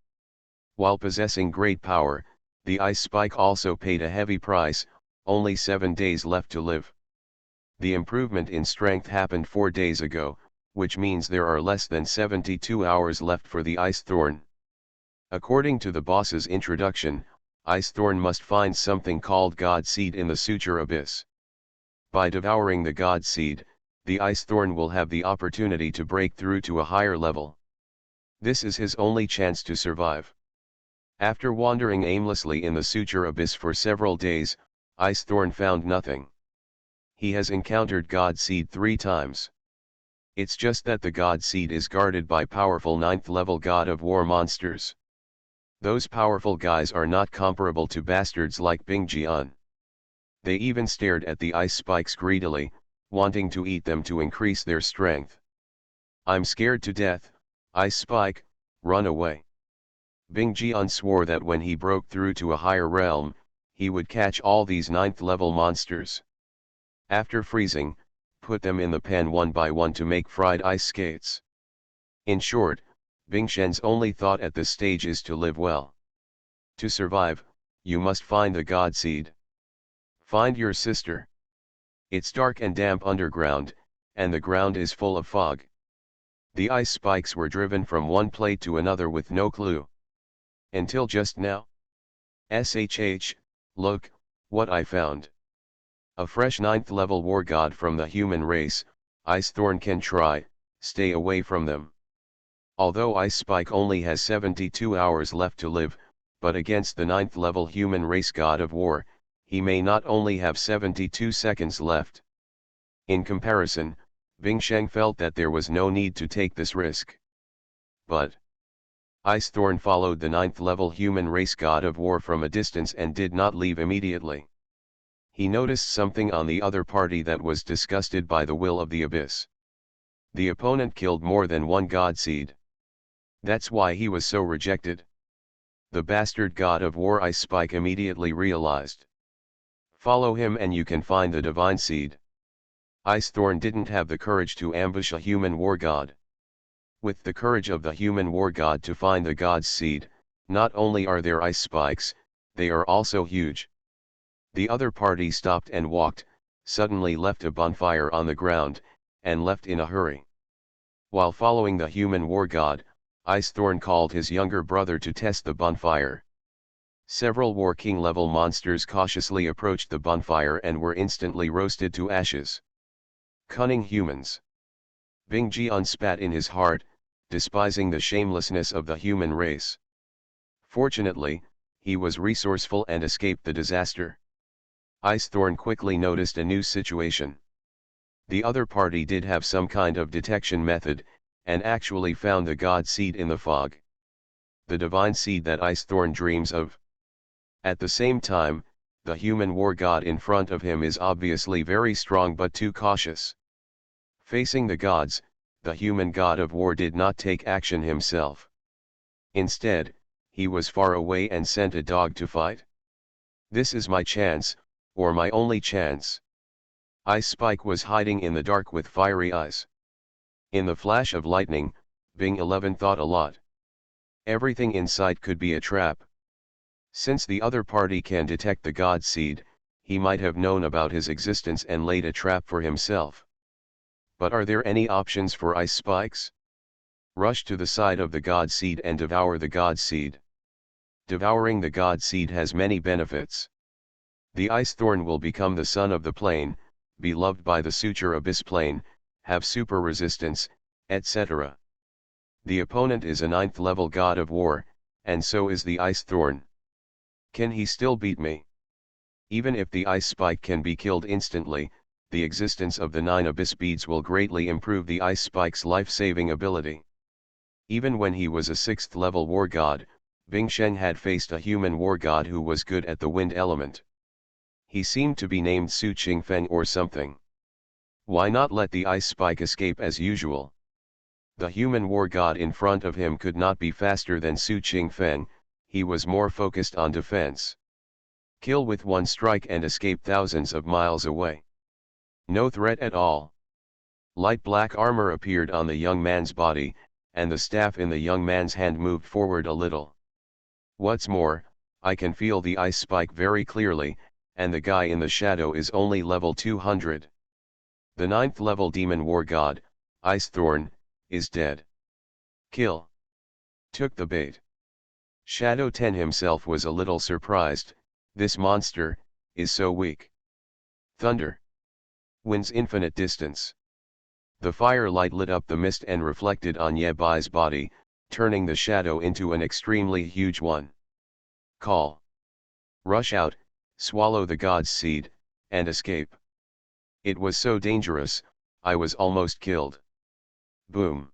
While possessing great power, the Ice Spike also paid a heavy price, only 7 days left to live. The improvement in strength happened 4 days ago, which means there are less than 72 hours left for the Icethorn. According to the boss's introduction, Icethorn must find something called God Seed in the Suture Abyss. By devouring the God Seed, the Icethorn will have the opportunity to break through to a higher level. This is his only chance to survive. After wandering aimlessly in the Suture Abyss for several days, Icethorn found nothing. He has encountered God Seed 3 times. It's just that the God Seed is guarded by powerful 9th level god of war monsters. Those powerful guys are not comparable to bastards like Bing Jian. They even stared at the ice spikes greedily, wanting to eat them to increase their strength. I'm scared to death, Ice Spike, run away. Bing Jian swore that when he broke through to a higher realm, he would catch all these 9th level monsters. After freezing, put them in the pan one by one to make fried ice skates. In short, Bing Shen's only thought at this stage is to live well. To survive, you must find the God Seed. Find your sister. It's dark and damp underground, and the ground is full of fog. The ice spikes were driven from one plate to another with no clue. Until just now. Look, what I found. A fresh 9th level war god from the human race, Icethorn can try, stay away from them. Although Ice Spike only has 72 hours left to live, but against the 9th level human race god of war, he may not only have 72 seconds left. In comparison, Bing Sheng felt that there was no need to take this risk. But Ice Thorn followed the 9th-level human race god of war from a distance and did not leave immediately. He noticed something on the other party that was disgusted by the will of the abyss. The opponent killed more than one god seed. That's why he was so rejected. The bastard god of war Ice Spike immediately realized. Follow him and you can find the divine seed. Ice Thorn didn't have the courage to ambush a human war god. With the courage of the human war god to find the god's seed, not only are there ice spikes, they are also huge. The other party stopped and walked, suddenly left a bonfire on the ground, and left in a hurry. While following the human war god, Ice Thorn called his younger brother to test the bonfire. Several War King level monsters cautiously approached the bonfire and were instantly roasted to ashes. Cunning humans. Bing Jian spat in his heart, despising the shamelessness of the human race. Fortunately, he was resourceful and escaped the disaster. Ice Thorn quickly noticed a new situation. The other party did have some kind of detection method, and actually found the god seed in the fog. The divine seed that Ice Thorn dreams of. At the same time, the human war god in front of him is obviously very strong but too cautious. Facing the gods, the human god of war did not take action himself. Instead, he was far away and sent a dog to fight. This is my chance, or my only chance. Ice Spike was hiding in the dark with fiery eyes. In the flash of lightning, Bing 11 thought a lot. Everything in sight could be a trap. Since the other party can detect the god seed, he might have known about his existence and laid a trap for himself. But are there any options for ice spikes? Rush to the side of the god seed and devour the god seed. Devouring the god seed has many benefits. The ice thorn will become the son of the plane, be loved by the suture abyss plane, have super resistance, etc. The opponent is a 9th-level god of war, and so is the ice thorn. Can he still beat me? Even if the ice spike can be killed instantly, the existence of the 9 abyss beads will greatly improve the ice spike's life-saving ability. Even when he was a 6th-level war god, Bing Sheng had faced a human war god who was good at the wind element. He seemed to be named Su Qingfeng or something. Why not let the ice spike escape as usual? The human war god in front of him could not be faster than Su Qingfeng, he was more focused on defense. Kill with one strike and escape thousands of miles away. No threat at all. Light black armor appeared on the young man's body, and the staff in the young man's hand moved forward a little. What's more, I can feel the ice spike very clearly, and the guy in the shadow is only level 200. The 9th-level demon war god, Ice Thorn, is dead. Kill. Took the bait. Shadow 10 himself was a little surprised, this monster is so weak. Thunder. Wind's infinite distance. The firelight lit up the mist and reflected on Ye Bai's body, turning the shadow into an extremely huge one. Call. Rush out, swallow the god's seed, and escape. It was so dangerous, I was almost killed. Boom.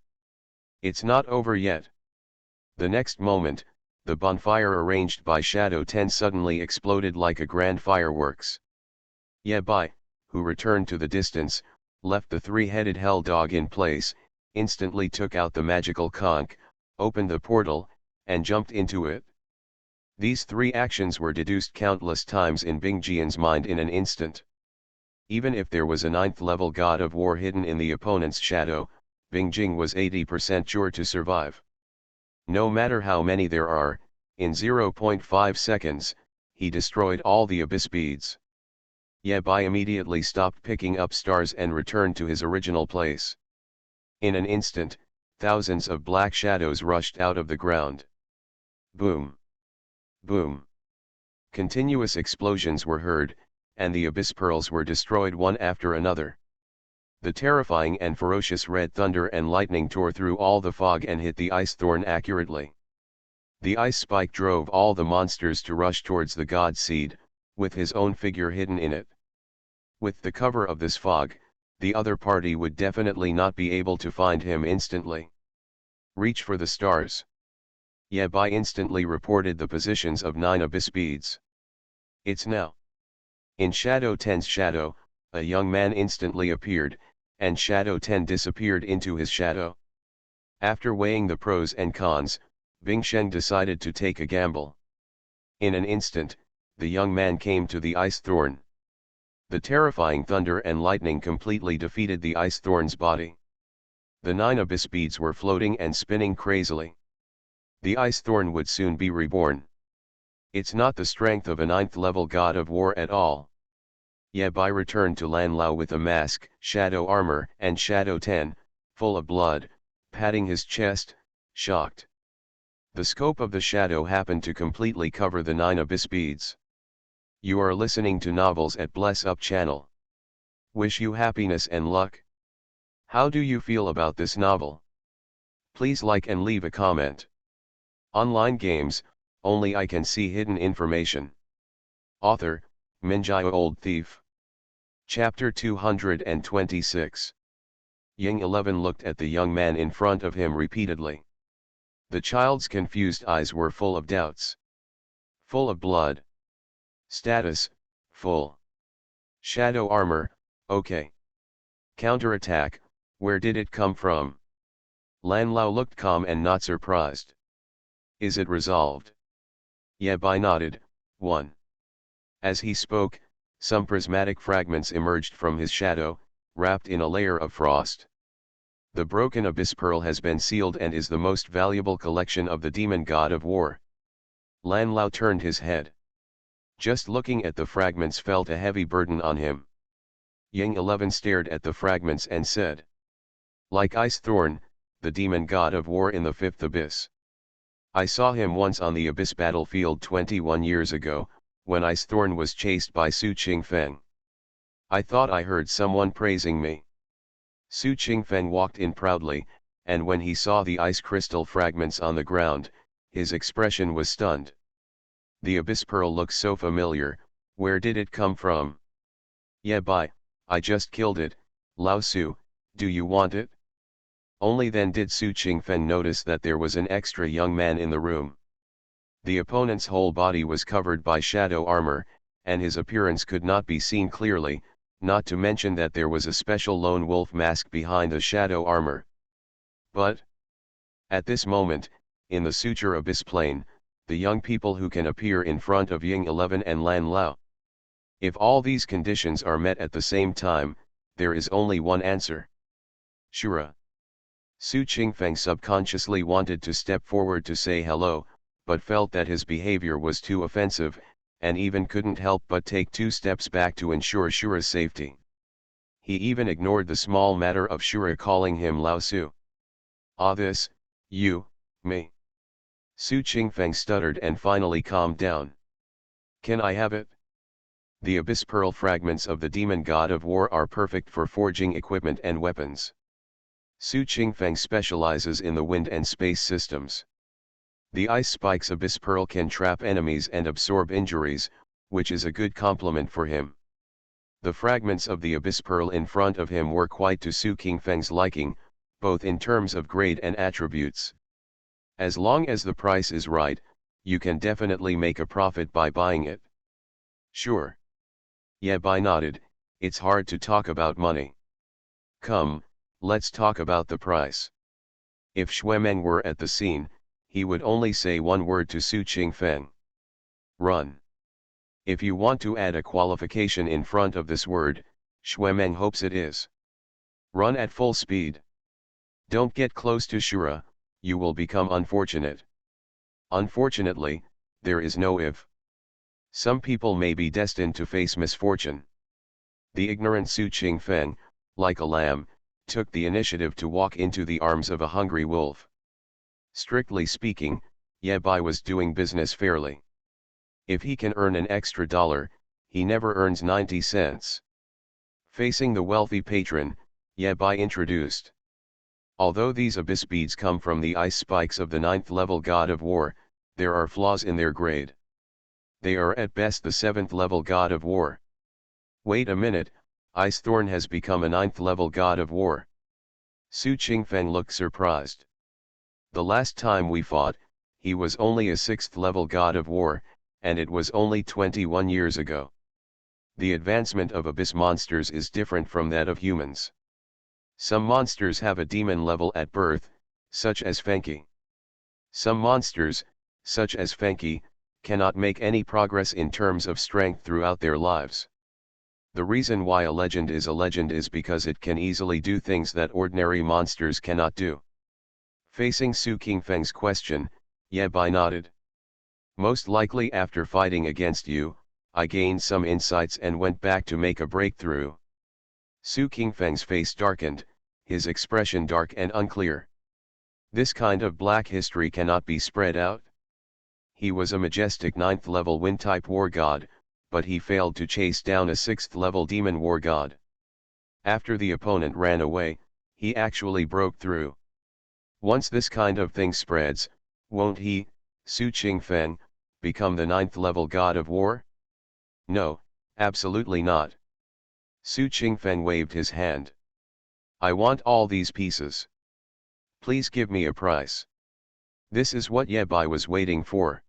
It's not over yet. The next moment, the bonfire arranged by Shadow 10 suddenly exploded like a grand fireworks. Ye Bai, who returned to the distance, left the three-headed hell dog in place, instantly took out the magical conch, opened the portal, and jumped into it. These three actions were deduced countless times in Bing Jian's mind in an instant. Even if there was a 9th-level god of war hidden in the opponent's shadow, Bing Jing was 80% sure to survive. No matter how many there are, in 0.5 seconds, he destroyed all the abyss beads. Ye Bai immediately stopped picking up stars and returned to his original place. In an instant, thousands of black shadows rushed out of the ground. Boom! Boom! Continuous explosions were heard, and the abyss pearls were destroyed one after another. The terrifying and ferocious red thunder and lightning tore through all the fog and hit the ice thorn accurately. The ice spike drove all the monsters to rush towards the god seed, with his own figure hidden in it. With the cover of this fog, the other party would definitely not be able to find him instantly. Reach for the stars. Yabai instantly reported the positions of 9 abyss beads. It's now. In Shadow 10's shadow, a young man instantly appeared, and Shadow 10 disappeared into his shadow. After weighing the pros and cons, Bing Sheng decided to take a gamble. In an instant, the young man came to the ice thorn. The terrifying thunder and lightning completely defeated the ice thorn's body. The 9 abyss beads were floating and spinning crazily. The ice thorn would soon be reborn. It's not the strength of a 9th level god of war at all. Yabai returned to Lan Lao with a mask, shadow armor, and Shadow 10, full of blood, patting his chest, shocked. The scope of the shadow happened to completely cover the 9 abyss beads. You are listening to Novels at Bless Up channel. Wish you happiness and luck. How do you feel about this novel? Please like and leave a comment. Online games, only I can see hidden information. Author, Minjai Old Thief. Chapter 226. Ying 11 looked at the young man in front of him repeatedly. The child's confused eyes were full of doubts. Full of blood. Status, full. Shadow armor, okay. Counterattack, where did it come from? Lan Lao looked calm and not surprised. Is it resolved? Yabai nodded. 1. As he spoke, some prismatic fragments emerged from his shadow, wrapped in a layer of frost. The broken abyss pearl has been sealed and is the most valuable collection of the demon god of war. Lan Lao turned his head. Just looking at the fragments felt a heavy burden on him. Ying 11 stared at the fragments and said. Like Ice Thorn, the demon god of war in the 5th abyss. I saw him once on the abyss battlefield 21 years ago, when Ice Thorn was chased by Su Qingfeng. I thought I heard someone praising me. Su Qingfeng walked in proudly, and when he saw the ice crystal fragments on the ground, his expression was stunned. The abyss pearl looks so familiar, where did it come from? Yabai, I just killed it, Lao Su, do you want it? Only then did Su Qingfeng notice that there was an extra young man in the room. The opponent's whole body was covered by shadow armor, and his appearance could not be seen clearly, not to mention that there was a special lone wolf mask behind the shadow armor. But, at this moment, in the Suture Abyss Plane, the young people who can appear in front of Ying 11 and Lan Lao. If all these conditions are met at the same time, there is only one answer. Shura. Su Qingfeng subconsciously wanted to step forward to say hello, but felt that his behavior was too offensive, and even couldn't help but take 2 steps back to ensure Shura's safety. He even ignored the small matter of Shura calling him Lao Su. Ah, this, you, me. Su Qingfeng stuttered and finally calmed down. Can I have it? The abyss pearl fragments of the demon god of war are perfect for forging equipment and weapons. Su Qingfeng specializes in the wind and space systems. The ice spikes abyss pearl can trap enemies and absorb injuries, which is a good complement for him. The fragments of the abyss pearl in front of him were quite to Su Qingfeng's liking, both in terms of grade and attributes. As long as the price is right, you can definitely make a profit by buying it. Sure. Yabai nodded, it's hard to talk about money. Come, let's talk about the price. If Xuemeng were at the scene, he would only say one word to Su Qingfeng. Run. If you want to add a qualification in front of this word, Xuemeng hopes it is. Run at full speed. Don't get close to Shura, you will become unfortunate. Unfortunately, there is no if. Some people may be destined to face misfortune. The ignorant Su Qingfeng, like a lamb, took the initiative to walk into the arms of a hungry wolf. Strictly speaking, Yabai was doing business fairly. If he can earn an extra $1, he never earns 90 cents. Facing the wealthy patron, Yabai introduced. Although these abyss beads come from the ice spikes of the 9th level god of war, there are flaws in their grade. They are at best the 7th level god of war. Wait a minute, Ice Thorn has become a 9th level god of war. Su Qingfeng looked surprised. The last time we fought, he was only a 6th level god of war, and it was only 21 years ago. The advancement of abyss monsters is different from that of humans. Some monsters have a demon level at birth, such as Fenki. Some monsters, such as Fenki, cannot make any progress in terms of strength throughout their lives. The reason why a legend is because it can easily do things that ordinary monsters cannot do. Facing Su Qingfeng's question, Ye Bai nodded. Most likely after fighting against you, I gained some insights and went back to make a breakthrough. Su Qingfeng's face darkened, his expression dark and unclear. This kind of black history cannot be spread out. He was a majestic 9th level wind-type war god, but he failed to chase down a 6th level demon war god. After the opponent ran away, he actually broke through. Once this kind of thing spreads, won't he, Su Qingfeng, become the 9th level god of war? No, absolutely not. Su Qingfeng waved his hand. I want all these pieces. Please give me a price. This is what Ye Bai was waiting for.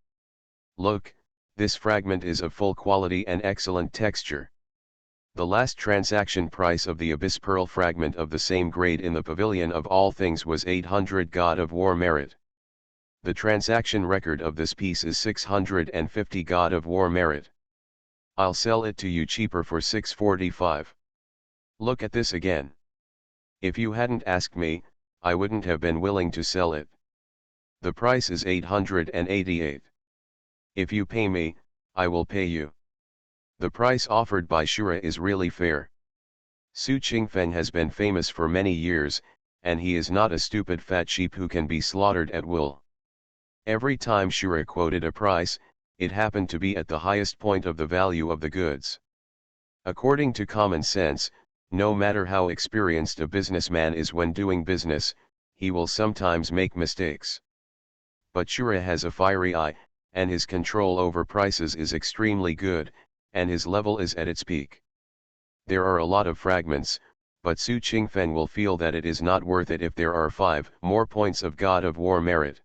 Look, this fragment is of full quality and excellent texture. The last transaction price of the Abyss Pearl fragment of the same grade in the Pavilion of All Things was 800 God of War merit. The transaction record of this piece is 650 God of War merit. I'll sell it to you cheaper for 645. Look at this again. If you hadn't asked me, I wouldn't have been willing to sell it. The price is 888. If you pay me, I will pay you. The price offered by Shura is really fair. Su Qingfeng has been famous for many years, and he is not a stupid fat sheep who can be slaughtered at will. Every time Shura quoted a price, it happened to be at the highest point of the value of the goods. According to common sense, no matter how experienced a businessman is when doing business, he will sometimes make mistakes. But Shura has a fiery eye, and his control over prices is extremely good, and his level is at its peak. There are a lot of fragments, but Su Qingfeng will feel that it is not worth it if there are 5 more points of God of War merit.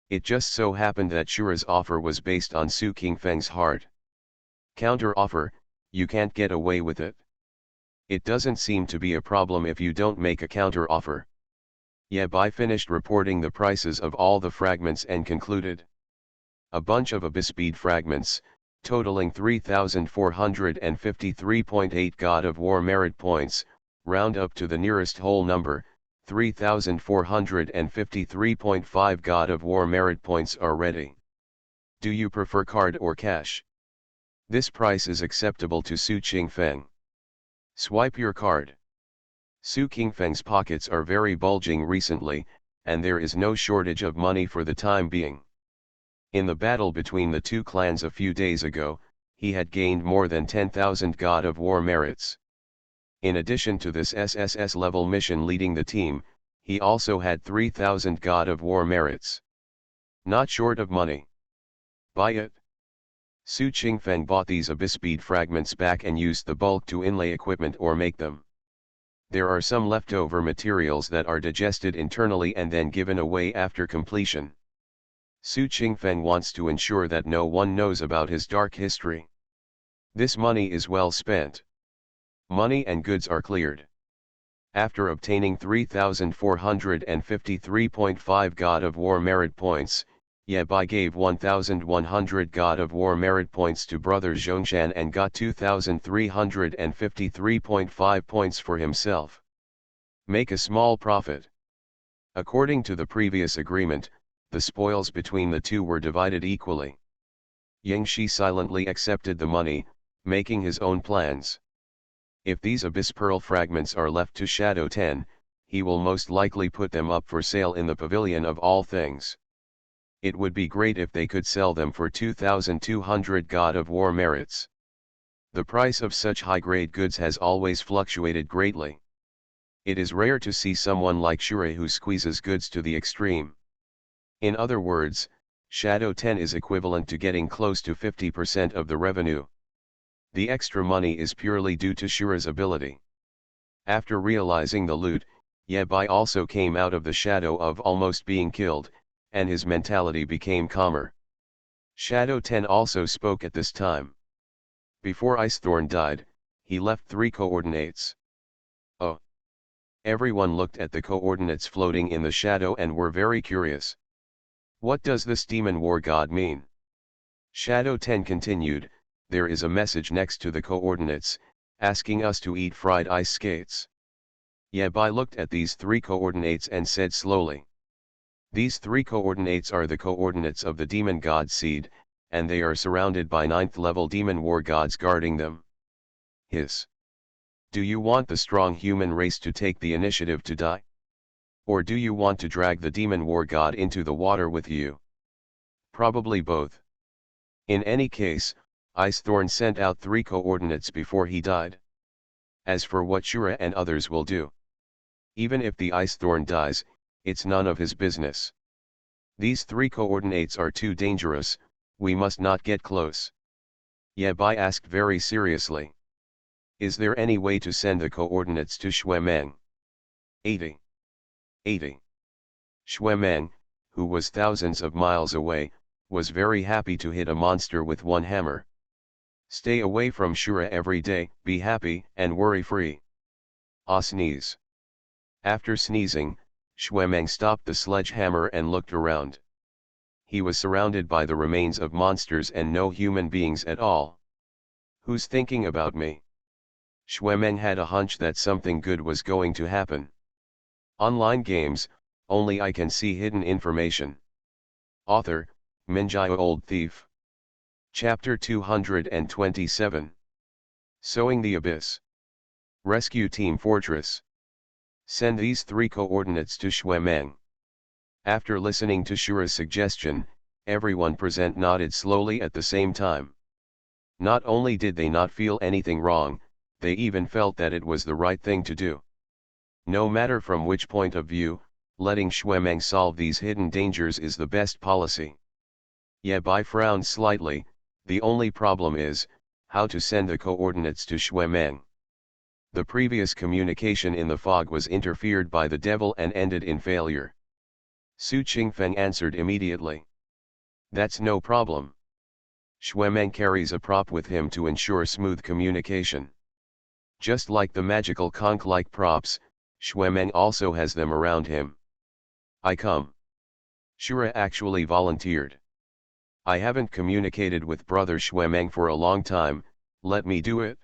It just so happened that Shura's offer was based on Su Qingfeng's heart. Counter offer, you can't get away with it. It doesn't seem to be a problem if you don't make a counter offer. Ye Bai finished reporting the prices of all the fragments and concluded. A bunch of abyss bead fragments, totaling 3,453.8 God of War merit points, round up to the nearest whole number, 3,453.5 God of War merit points are ready. Do you prefer card or cash? This price is acceptable to Su Qingfeng. Swipe your card. Su Qingfeng's pockets are very bulging recently, and there is no shortage of money for the time being. In the battle between the two clans a few days ago, he had gained more than 10,000 God of War merits. In addition to this SSS level mission leading the team, he also had 3,000 God of War merits. Not short of money. Buy it. Su Qingfeng bought these abyss bead fragments back and used the bulk to inlay equipment or make them. There are some leftover materials that are digested internally and then given away after completion. Su Qingfeng wants to ensure that no one knows about his dark history. This money is well spent. Money and goods are cleared. After obtaining 3,453.5 God of War merit points, Ye Bai gave 1,100 God of War merit points to brother Zhongshan and got 2,353.5 points for himself. Make a small profit. According to the previous agreement, the spoils between the two were divided equally. Yingxi silently accepted the money, making his own plans. If these Abyss Pearl fragments are left to Shadow 10, he will most likely put them up for sale in the Pavilion of All Things. It would be great if they could sell them for 2,200 God of War merits. The price of such high-grade goods has always fluctuated greatly. It is rare to see someone like Shure who squeezes goods to the extreme. In other words, Shadow 10 is equivalent to getting close to 50% of the revenue. The extra money is purely due to Shura's ability. After realizing the loot, Yabai also came out of the shadow of almost being killed, and his mentality became calmer. Shadow 10 also spoke at this time. Before Icethorn died, he left 3 coordinates. Oh! Everyone looked at the coordinates floating in the shadow and were very curious. What does this demon war god mean? Shadow 10 continued, there is a message next to the coordinates, asking us to eat fried ice skates. Yabai looked at these 3 coordinates and said slowly. These 3 coordinates are the coordinates of the demon god seed, and they are surrounded by 9th level demon war gods guarding them. Hiss. Do you want the strong human race to take the initiative to die? Or do you want to drag the demon war god into the water with you? Probably both. In any case, Icethorn sent out 3 coordinates before he died. As for what Shura and others will do, even if the Icethorn dies, it's none of his business. These 3 coordinates are too dangerous, we must not get close. Yabai asked very seriously. Is there any way to send the coordinates to Xuemeng? 80. 80. Xuemeng, who was thousands of miles away, was very happy to hit a monster with one hammer. Stay away from Shura every day, be happy and worry-free. Ah, sneeze. After sneezing, Xuemeng stopped the sledgehammer and looked around. He was surrounded by the remains of monsters and no human beings at all. Who's thinking about me? Xuemeng had a hunch that something good was going to happen. Online games, only I can see hidden information. Author, Minjai Old Thief. Chapter 227. Sowing the Abyss. Rescue Team Fortress. Send these 3 coordinates to Xuemeng. After listening to Shura's suggestion, everyone present nodded slowly at the same time. Not only did they not feel anything wrong, they even felt that it was the right thing to do. No matter from which point of view, letting Xuemeng solve these hidden dangers is the best policy. Yabai frowned slightly, the only problem is, how to send the coordinates to Xuemeng. The previous communication in the fog was interfered by the devil and ended in failure. Su Qingfeng answered immediately. That's no problem. Xuemeng carries a prop with him to ensure smooth communication. Just like the magical conch-like props, Xuemeng also has them around him. I come. Shura actually volunteered. I haven't communicated with brother Xuemeng for a long time, let me do it.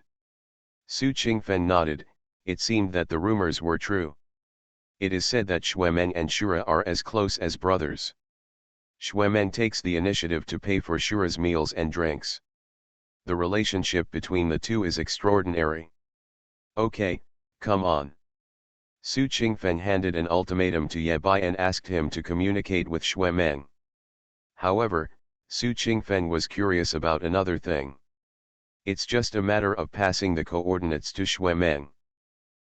Su Qingfeng nodded, it seemed that the rumors were true. It is said that Xuemeng and Shura are as close as brothers. Xuemeng takes the initiative to pay for Shura's meals and drinks. The relationship between the two is extraordinary. Okay, come on. Su Qingfeng handed an ultimatum to Yabai and asked him to communicate with Xuemeng. However, Su Qingfeng was curious about another thing. It's just a matter of passing the coordinates to Xuemeng.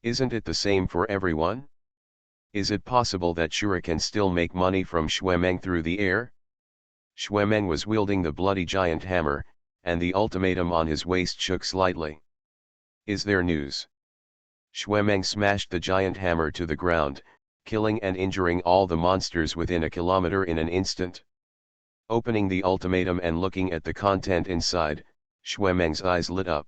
Isn't it the same for everyone? Is it possible that Shura can still make money from Xuemeng through the air? Xuemeng was wielding the bloody giant hammer, and the ultimatum on his waist shook slightly. Is there news? Xuemeng smashed the giant hammer to the ground, killing and injuring all the monsters within a kilometer in an instant. Opening the ultimatum and looking at the content inside, Xuemeng's eyes lit up.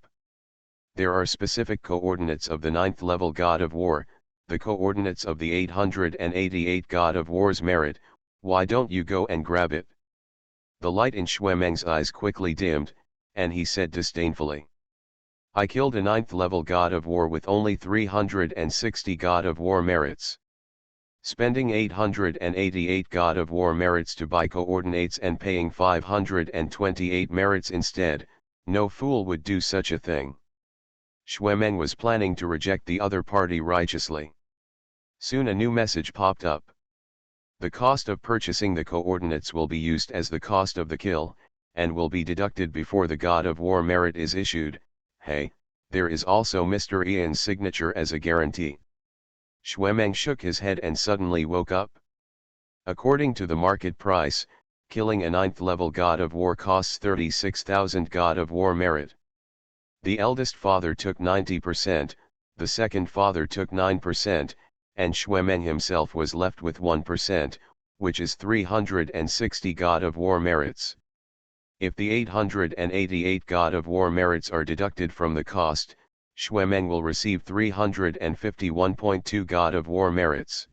There are specific coordinates of the 9th level God of War, the coordinates of the 888 God of War's merit, why don't you go and grab it? The light in Xuemeng's eyes quickly dimmed, and he said disdainfully. I killed a 9th level God of War with only 360 God of War merits. Spending 888 God of War merits to buy coordinates and paying 528 merits instead, no fool would do such a thing. Xuemeng was planning to reject the other party righteously. Soon a new message popped up. The cost of purchasing the coordinates will be used as the cost of the kill, and will be deducted before the God of War merit is issued. Hey, there is also Mr. Ian's signature as a guarantee. Xuemeng shook his head and suddenly woke up. According to the market price, killing a 9th level God of War costs 36,000 God of War merit. The eldest father took 90%, the second father took 9%, and Xuemeng himself was left with 1%, which is 360 God of War merits. If the 888 God of War merits are deducted from the cost, Xuemeng will receive 351.2 God of War merits.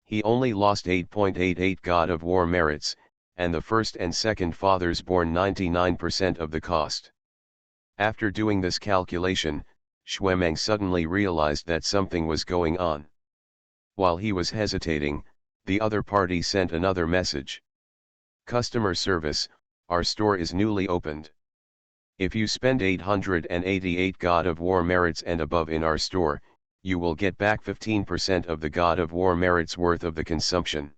He only lost 8.88 God of War merits, and the first and second fathers borne 99% of the cost. After doing this calculation, Xuemeng suddenly realized that something was going on. While he was hesitating, the other party sent another message. Customer service, our store is newly opened. If you spend 888 God of War merits and above in our store, you will get back 15% of the God of War merits worth of the consumption.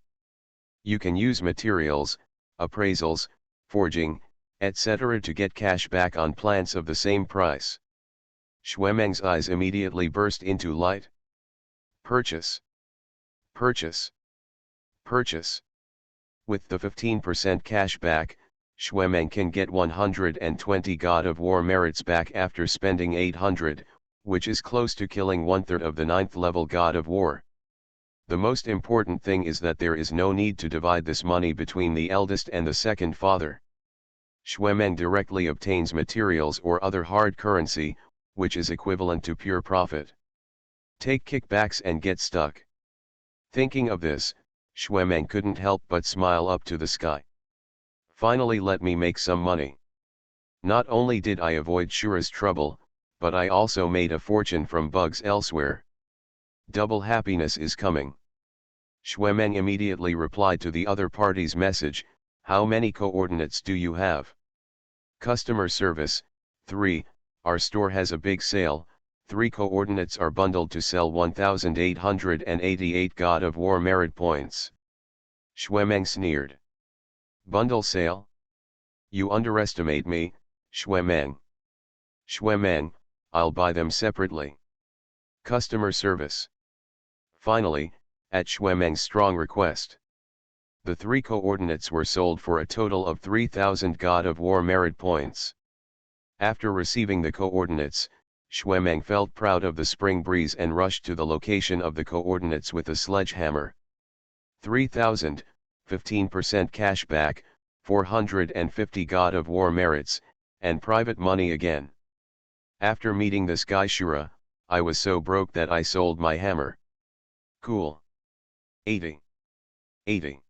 You can use materials, appraisals, forging, etc. to get cash back on plants of the same price. Xuemeng's eyes immediately burst into light. Purchase. Purchase. Purchase. With the 15% cash back, Xuemeng can get 120 God of War merits back after spending 800, which is close to killing 1/3 of the 9th level God of War. The most important thing is that there is no need to divide this money between the eldest and the second father. Xuemeng directly obtains materials or other hard currency, which is equivalent to pure profit. Take kickbacks and get stuck. Thinking of this, Xuemeng couldn't help but smile up to the sky. Finally, let me make some money. Not only did I avoid Shura's trouble, but I also made a fortune from bugs elsewhere. Double happiness is coming. Xuemeng immediately replied to the other party's message, how many coordinates do you have? Customer service, 3, our store has a big sale, 3 coordinates are bundled to sell 1,888 God of War merit points. Xuemeng sneered. Bundle sale? You underestimate me, Xuemeng. Xuemeng, I'll buy them separately. Customer service. Finally, at Xuemeng's strong request, the 3 coordinates were sold for a total of 3,000 God of War merit points. After receiving the coordinates, Xuemeng felt proud of the spring breeze and rushed to the location of the coordinates with a sledgehammer. 3,000, 15% cash back, 450 God of War merits, and private money again. After meeting this guy Shura, I was so broke that I sold my hammer. Cool. 80. 80.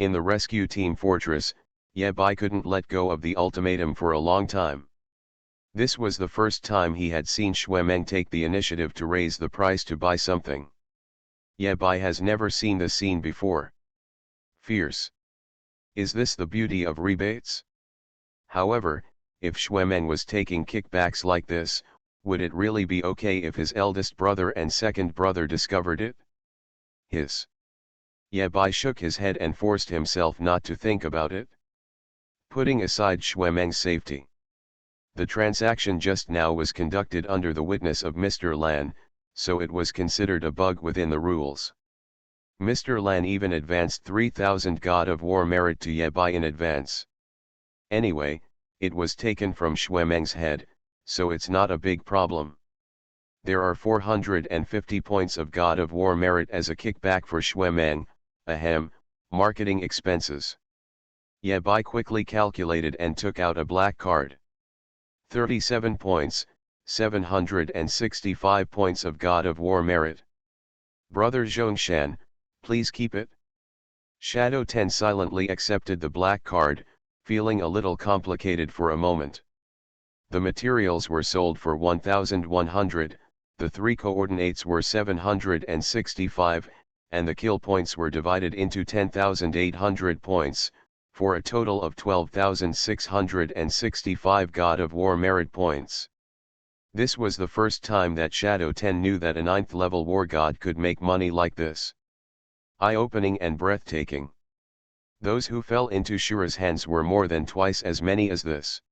In the rescue team fortress, Yebai couldn't let go of the ultimatum for a long time. This was the first time he had seen Xuemeng take the initiative to raise the price to buy something. Yebai has never seen the scene before. Fierce. Is this the beauty of rebates? However, if Xuemeng was taking kickbacks like this, would it really be okay if his eldest brother and second brother discovered it? Hiss. Yebai shook his head and forced himself not to think about it. Putting aside Xuemeng's safety, the transaction just now was conducted under the witness of Mr. Lan, so it was considered a bug within the rules. Mr. Lan even advanced 3,000 God of War merit to Yebai in advance. Anyway, it was taken from Xuemeng's head, so it's not a big problem. There are 450 points of God of War merit as a kickback for Xuemeng, ahem, marketing expenses. Yebai quickly calculated and took out a black card. 37 points, 765 points of God of War merit. Brother Zhongshan, please keep it. Shadow 10 silently accepted the black card, feeling a little complicated for a moment. The materials were sold for 1,100, the 3 coordinates were 765, and the kill points were divided into 10,800 points, for a total of 12,665 God of War merit points. This was the first time that Shadow 10 knew that a 9th level war god could make money like this. Eye-opening and breathtaking. Those who fell into Shura's hands were more than twice as many as this.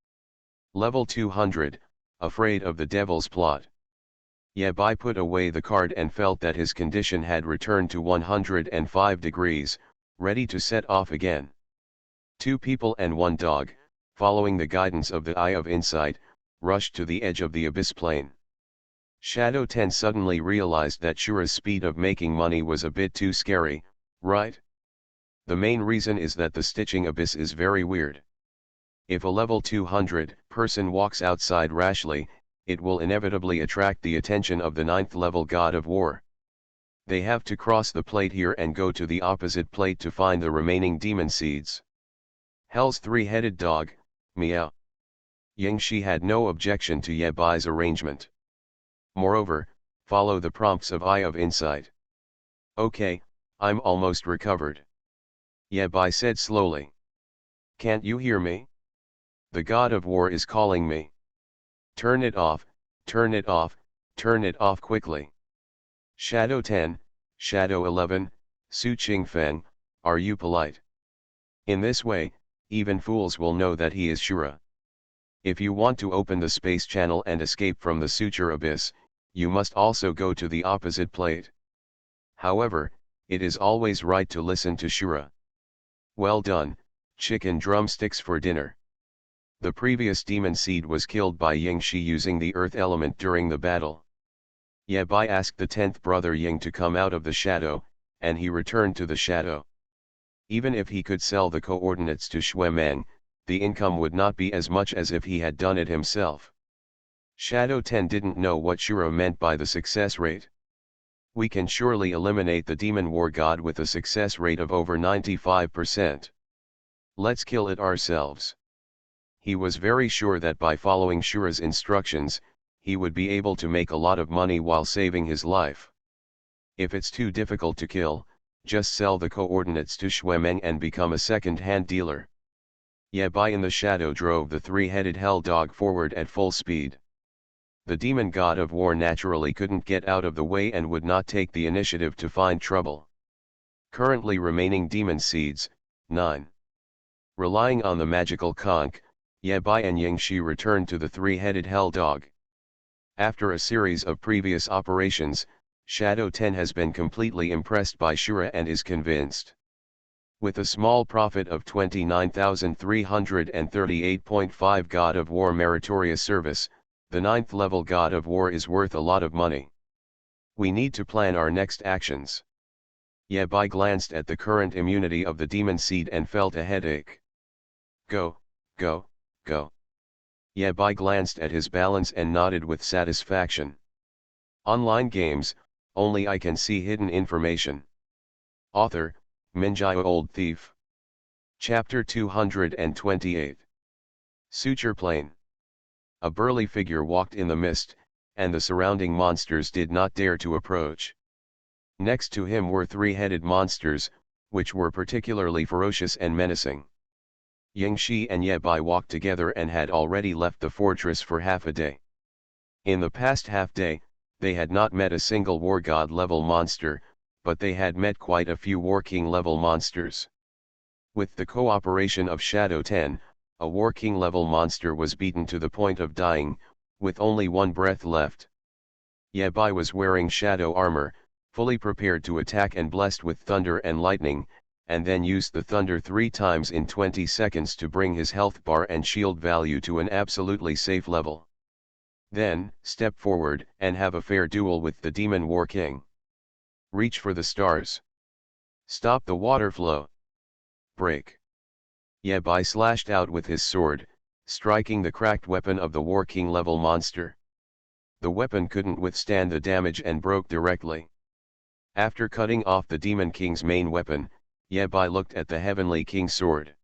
Level 200, afraid of the devil's plot. Yebai put away the card and felt that his condition had returned to 105 degrees, ready to set off again. 2 people and 1 dog, following the guidance of the Eye of Insight, rushed to the edge of the abyss plane. Shadow 10 suddenly realized that Shura's speed of making money was a bit too scary, right? The main reason is that the stitching abyss is very weird. If a level 200 person walks outside rashly, it will inevitably attract the attention of the 9th level god of war. They have to cross the plate here and go to the opposite plate to find the remaining demon seeds. Hell's three-headed dog, meow. Yingxi had no objection to Ye Bai's arrangement. Moreover, follow the prompts of Eye of Insight. Okay, I'm almost recovered. Ye Bai said slowly. Can't you hear me? The god of war is calling me. Turn it off, turn it off, turn it off quickly. Shadow 10, Shadow 11, Su Qingfeng, are you polite? In this way, even fools will know that he is Shura. If you want to open the space channel and escape from the suture abyss, you must also go to the opposite plate. However, it is always right to listen to Shura. Well done, chicken drumsticks for dinner. The previous demon seed was killed by Yingxi using the earth element during the battle. Ye Bai asked the 10th brother Ying to come out of the shadow, and he returned to the shadow. Even if he could sell the coordinates to Xuemeng, the income would not be as much as if he had done it himself. Shadow 10 didn't know what Shura meant by the success rate. We can surely eliminate the demon war god with a success rate of over 95%. Let's kill it ourselves. He was very sure that by following Shura's instructions, he would be able to make a lot of money while saving his life. If it's too difficult to kill, just sell the coordinates to Xuemeng and become a second-hand dealer. Ye Bai in the shadow drove the three-headed hell dog forward at full speed. The demon god of war naturally couldn't get out of the way and would not take the initiative to find trouble. Currently remaining demon seeds, 9. Relying on the magical conch, Ye Bai and Yingxi returned to the three-headed hell dog. After a series of previous operations, Shadow 10 has been completely impressed by Shura and is convinced. With a small profit of 29,338.5 God of War meritorious service, the 9th level God of War is worth a lot of money. We need to plan our next actions. Ye Bai glanced at the current immunity of the demon seed and felt a headache. Go, go, go. Ye Bai glanced at his balance and nodded with satisfaction. Online games, only I can see hidden information. Author, Minjai Old Thief. Chapter 228. Suture Plane. A burly figure walked in the mist, and the surrounding monsters did not dare to approach. Next to him were three-headed monsters, which were particularly ferocious and menacing. Yingxi and Ye Bai walked together and had already left the fortress for half a day. In the past half day, they had not met a single war god level monster, but they had met quite a few war king level monsters. With the cooperation of Shadow 10, a war king level monster was beaten to the point of dying, with only one breath left. Ye Bai was wearing shadow armor, fully prepared to attack and blessed with thunder and lightning, and then used the thunder 3 times in 20 seconds to bring his health bar and shield value to an absolutely safe level. Then, step forward and have a fair duel with the demon war king. Reach for the stars. Stop the water flow. Break. Ye Bai slashed out with his sword, striking the cracked weapon of the war king level monster. The weapon couldn't withstand the damage and broke directly. After cutting off the demon king's main weapon, Ye Bai looked at the heavenly king's sword.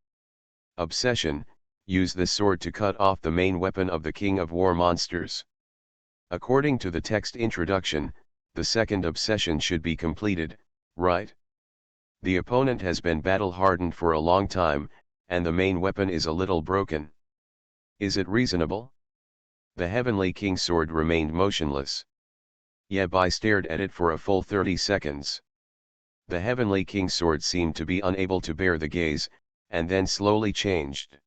Obsession, use this sword to cut off the main weapon of the king of war monsters. According to the text introduction, the second obsession should be completed, right? The opponent has been battle-hardened for a long time, and the main weapon is a little broken. Is it reasonable? The heavenly king's sword remained motionless. Ye Bai stared at it for a full 30 seconds. The heavenly king's sword seemed to be unable to bear the gaze, and then slowly changed.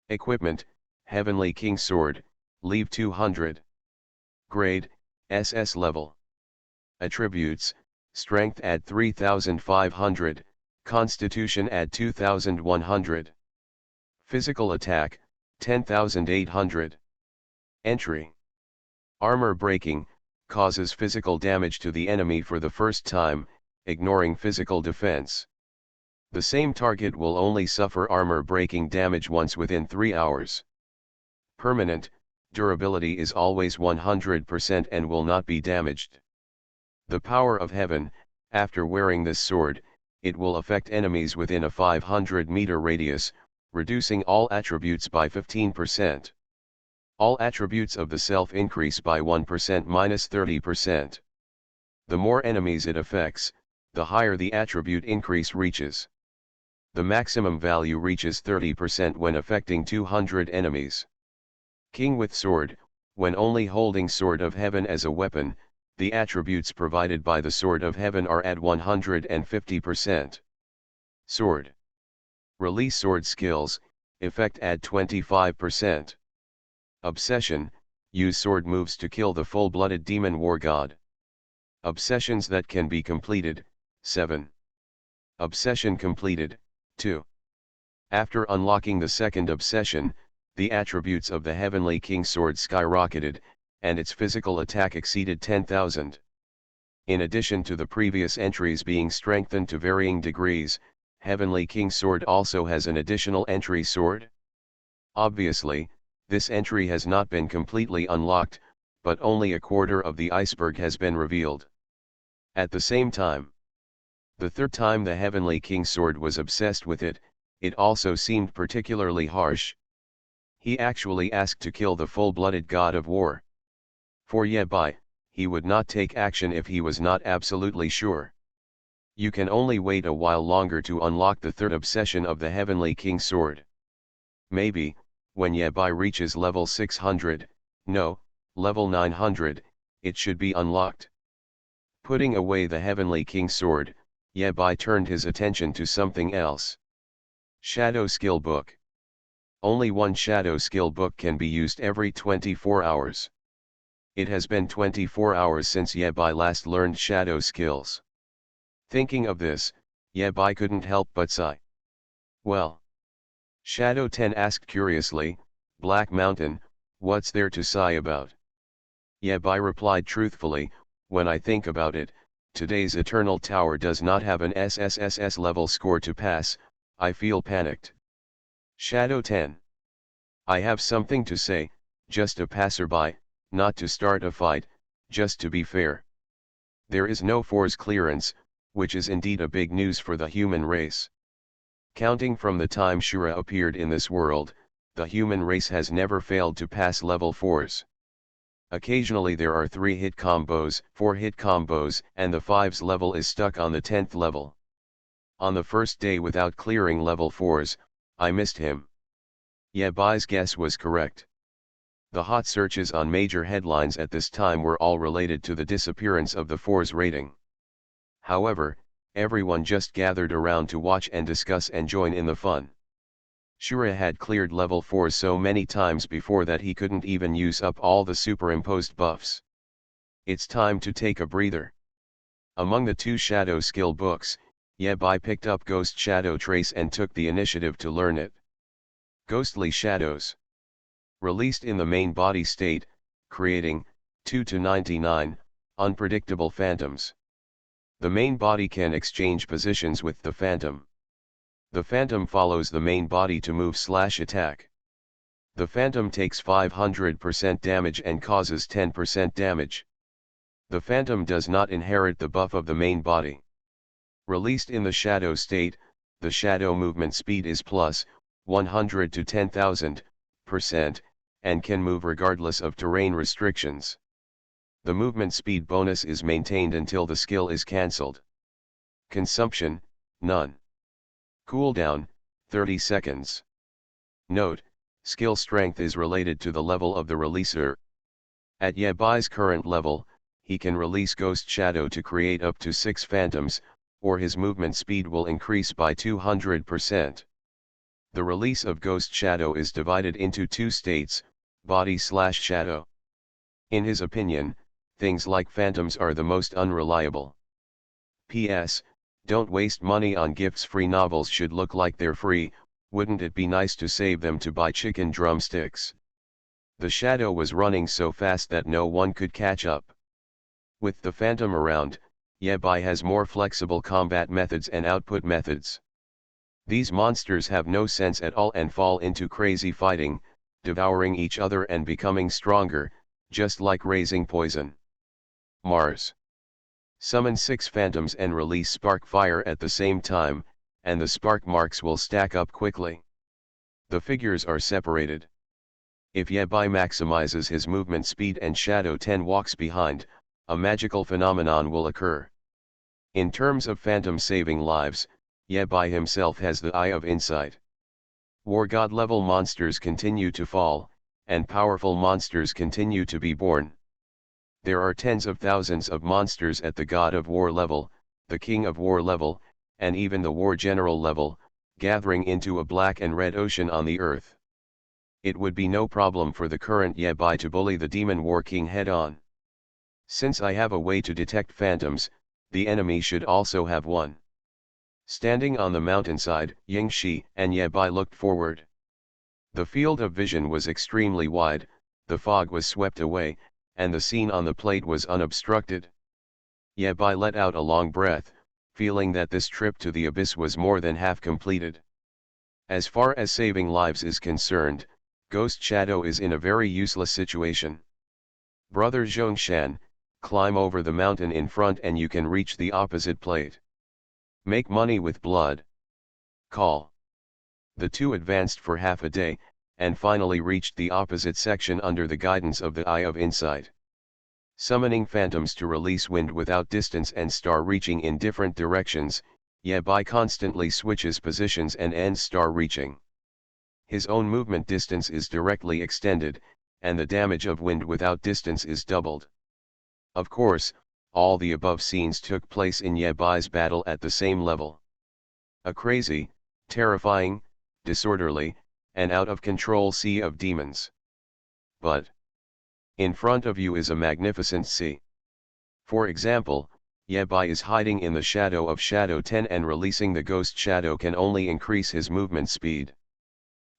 Equipment, heavenly king's sword, leave 200. Grade, SS level. Attributes, strength add 3500, constitution add 2100. Physical attack, 10,800. Entry. Armor breaking, causes physical damage to the enemy for the first time, ignoring physical defense. The same target will only suffer armor breaking damage once within 3 hours. Permanent, durability is always 100% and will not be damaged. The power of heaven, after wearing this sword, it will affect enemies within a 500-meter radius, reducing all attributes by 15%. All attributes of the self increase by 1% minus 30%. The more enemies it affects, the higher the attribute increase reaches. The maximum value reaches 30% when affecting 200 enemies. King with sword, when only holding Sword of Heaven as a weapon, the attributes provided by the Sword of Heaven are at 150%. Sword. Release sword skills, effect add 25%. Obsession, use sword moves to kill the full-blooded demon war god. Obsessions that can be completed, 7. Obsession completed, 2. After unlocking the second obsession, the attributes of the Heavenly King sword skyrocketed, and its physical attack exceeded 10,000. In addition to the previous entries being strengthened to varying degrees, Heavenly King sword also has an additional entry sword. Obviously, this entry has not been completely unlocked, but only a quarter of the iceberg has been revealed. At the same time, the third time the Heavenly King sword was obsessed with it, it also seemed particularly harsh. He actually asked to kill the full-blooded god of war. For Yebai, he would not take action if he was not absolutely sure. You can only wait a while longer to unlock the third obsession of the Heavenly King sword. Maybe, when Yebai reaches level 600, no, level 900, it should be unlocked. Putting away the Heavenly King sword, Yebai turned his attention to something else. Shadow Skill Book. Only one Shadow Skill Book can be used every 24 hours. It has been 24 hours since Yebai last learned Shadow Skills. Thinking of this, Yebai couldn't help but sigh. Well. Shadow 10 asked curiously, Black Mountain, what's there to sigh about? Yebai replied truthfully, when I think about it, today's Eternal Tower does not have an SSSS level score to pass, I feel panicked. Shadow 10. I have something to say, just a passerby, not to start a fight, just to be fair. There is no force clearance, which is indeed a big news for the human race. Counting from the time Shura appeared in this world, the human race has never failed to pass level 4s. Occasionally there are 3 hit combos, 4 hit combos, and the 5's level is stuck on the 10th level. On the first day without clearing level 4s, I missed him. Yebai's guess was correct. The hot searches on major headlines at this time were all related to the disappearance of the 4's rating. However, everyone just gathered around to watch and discuss and join in the fun. Shura had cleared level 4 so many times before that he couldn't even use up all the superimposed buffs. It's time to take a breather. Among the 2 Shadow Skill books, Yebai picked up Ghost Shadow Trace and took the initiative to learn it. Ghostly Shadows. Released in the main body state, creating, 2 to 99, unpredictable phantoms. The main body can exchange positions with the phantom. The phantom follows the main body to move/attack. The phantom takes 500% damage and causes 10% damage. The phantom does not inherit the buff of the main body. Released in the shadow state, the shadow movement speed is plus 100 to 10,000%, and can move regardless of terrain restrictions. The movement speed bonus is maintained until the skill is cancelled. Consumption, none. Cooldown, 30 seconds. Note, skill strength is related to the level of the releaser. At Yebai's current level, he can release Ghost Shadow to create up to 6 phantoms, or his movement speed will increase by 200%. The release of Ghost Shadow is divided into 2 states, body/shadow. In his opinion, things like phantoms are the most unreliable. P.S. Don't waste money on gifts. Free novels should look like they're free, wouldn't it be nice to save them to buy chicken drumsticks? The shadow was running so fast that no one could catch up. With the phantom around, Ye-Bai has more flexible combat methods and output methods. These monsters have no sense at all and fall into crazy fighting, devouring each other and becoming stronger, just like raising poison. Mars. Summon 6 phantoms and release spark fire at the same time, and the spark marks will stack up quickly. The figures are separated. If Ye-Bai maximizes his movement speed and Shadow 10 walks behind, a magical phenomenon will occur. In terms of phantom saving lives, Ye-Bai himself has the Eye of Insight. War God level monsters continue to fall, and powerful monsters continue to be born. There are tens of thousands of monsters at the God of War level, the King of War level, and even the War General level, gathering into a black and red ocean on the earth. It would be no problem for the current Ye-Bai to bully the Demon War King head-on. Since I have a way to detect phantoms, the enemy should also have one. Standing on the mountainside, Yingxi and Ye-Bai looked forward. The field of vision was extremely wide, the fog was swept away, and the scene on the plate was unobstructed. Ye-Bai let out a long breath, feeling that this trip to the abyss was more than half completed. As far as saving lives is concerned, Ghost Shadow is in a very useless situation. Brother Zhongshan, climb over the mountain in front and you can reach the opposite plate. Make money with blood. Call. The two advanced for half a day, and finally reached the opposite section under the guidance of the Eye of Insight. Summoning phantoms to release wind without distance and star reaching in different directions, Ye-Bai constantly switches positions and ends star reaching. His own movement distance is directly extended, and the damage of wind without distance is doubled. Of course, all the above scenes took place in Ye-Bai's battle at the same level. A crazy, terrifying, disorderly, and out-of-control sea of demons. But in front of you is a magnificent sea. For example, Ye-Bai is hiding in the shadow of Shadow 10 and releasing the Ghost Shadow can only increase his movement speed.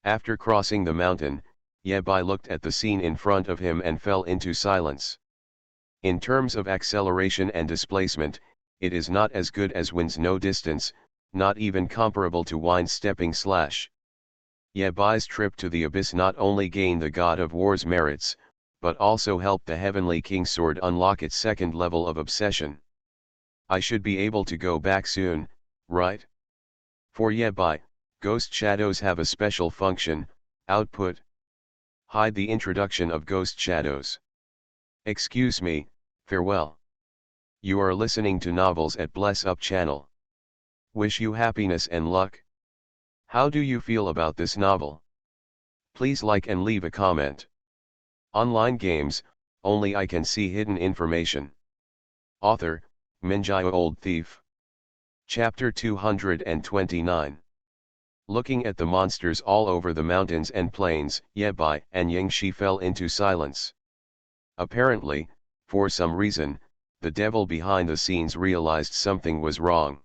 After crossing the mountain, Ye-Bai looked at the scene in front of him and fell into silence. In terms of acceleration and displacement, it is not as good as wind's no distance, not even comparable to wind's stepping slash. Ye-Bai's trip to the abyss not only gained the God of War's merits, but also helped the Heavenly King Sword unlock its second level of obsession. I should be able to go back soon, right? For Ye-Bai, Ghost Shadows have a special function, output. Hide the introduction of Ghost Shadows. Excuse me, farewell. You are listening to Novels at Bless Up channel. Wish you happiness and luck. How do you feel about this novel? Please like and leave a comment. Online games, only I can see hidden information. Author, Minjio Old Thief. Chapter 229. Looking at the monsters all over the mountains and plains, Ye-Bai and Yingxi fell into silence. Apparently, for some reason, the devil behind the scenes realized something was wrong.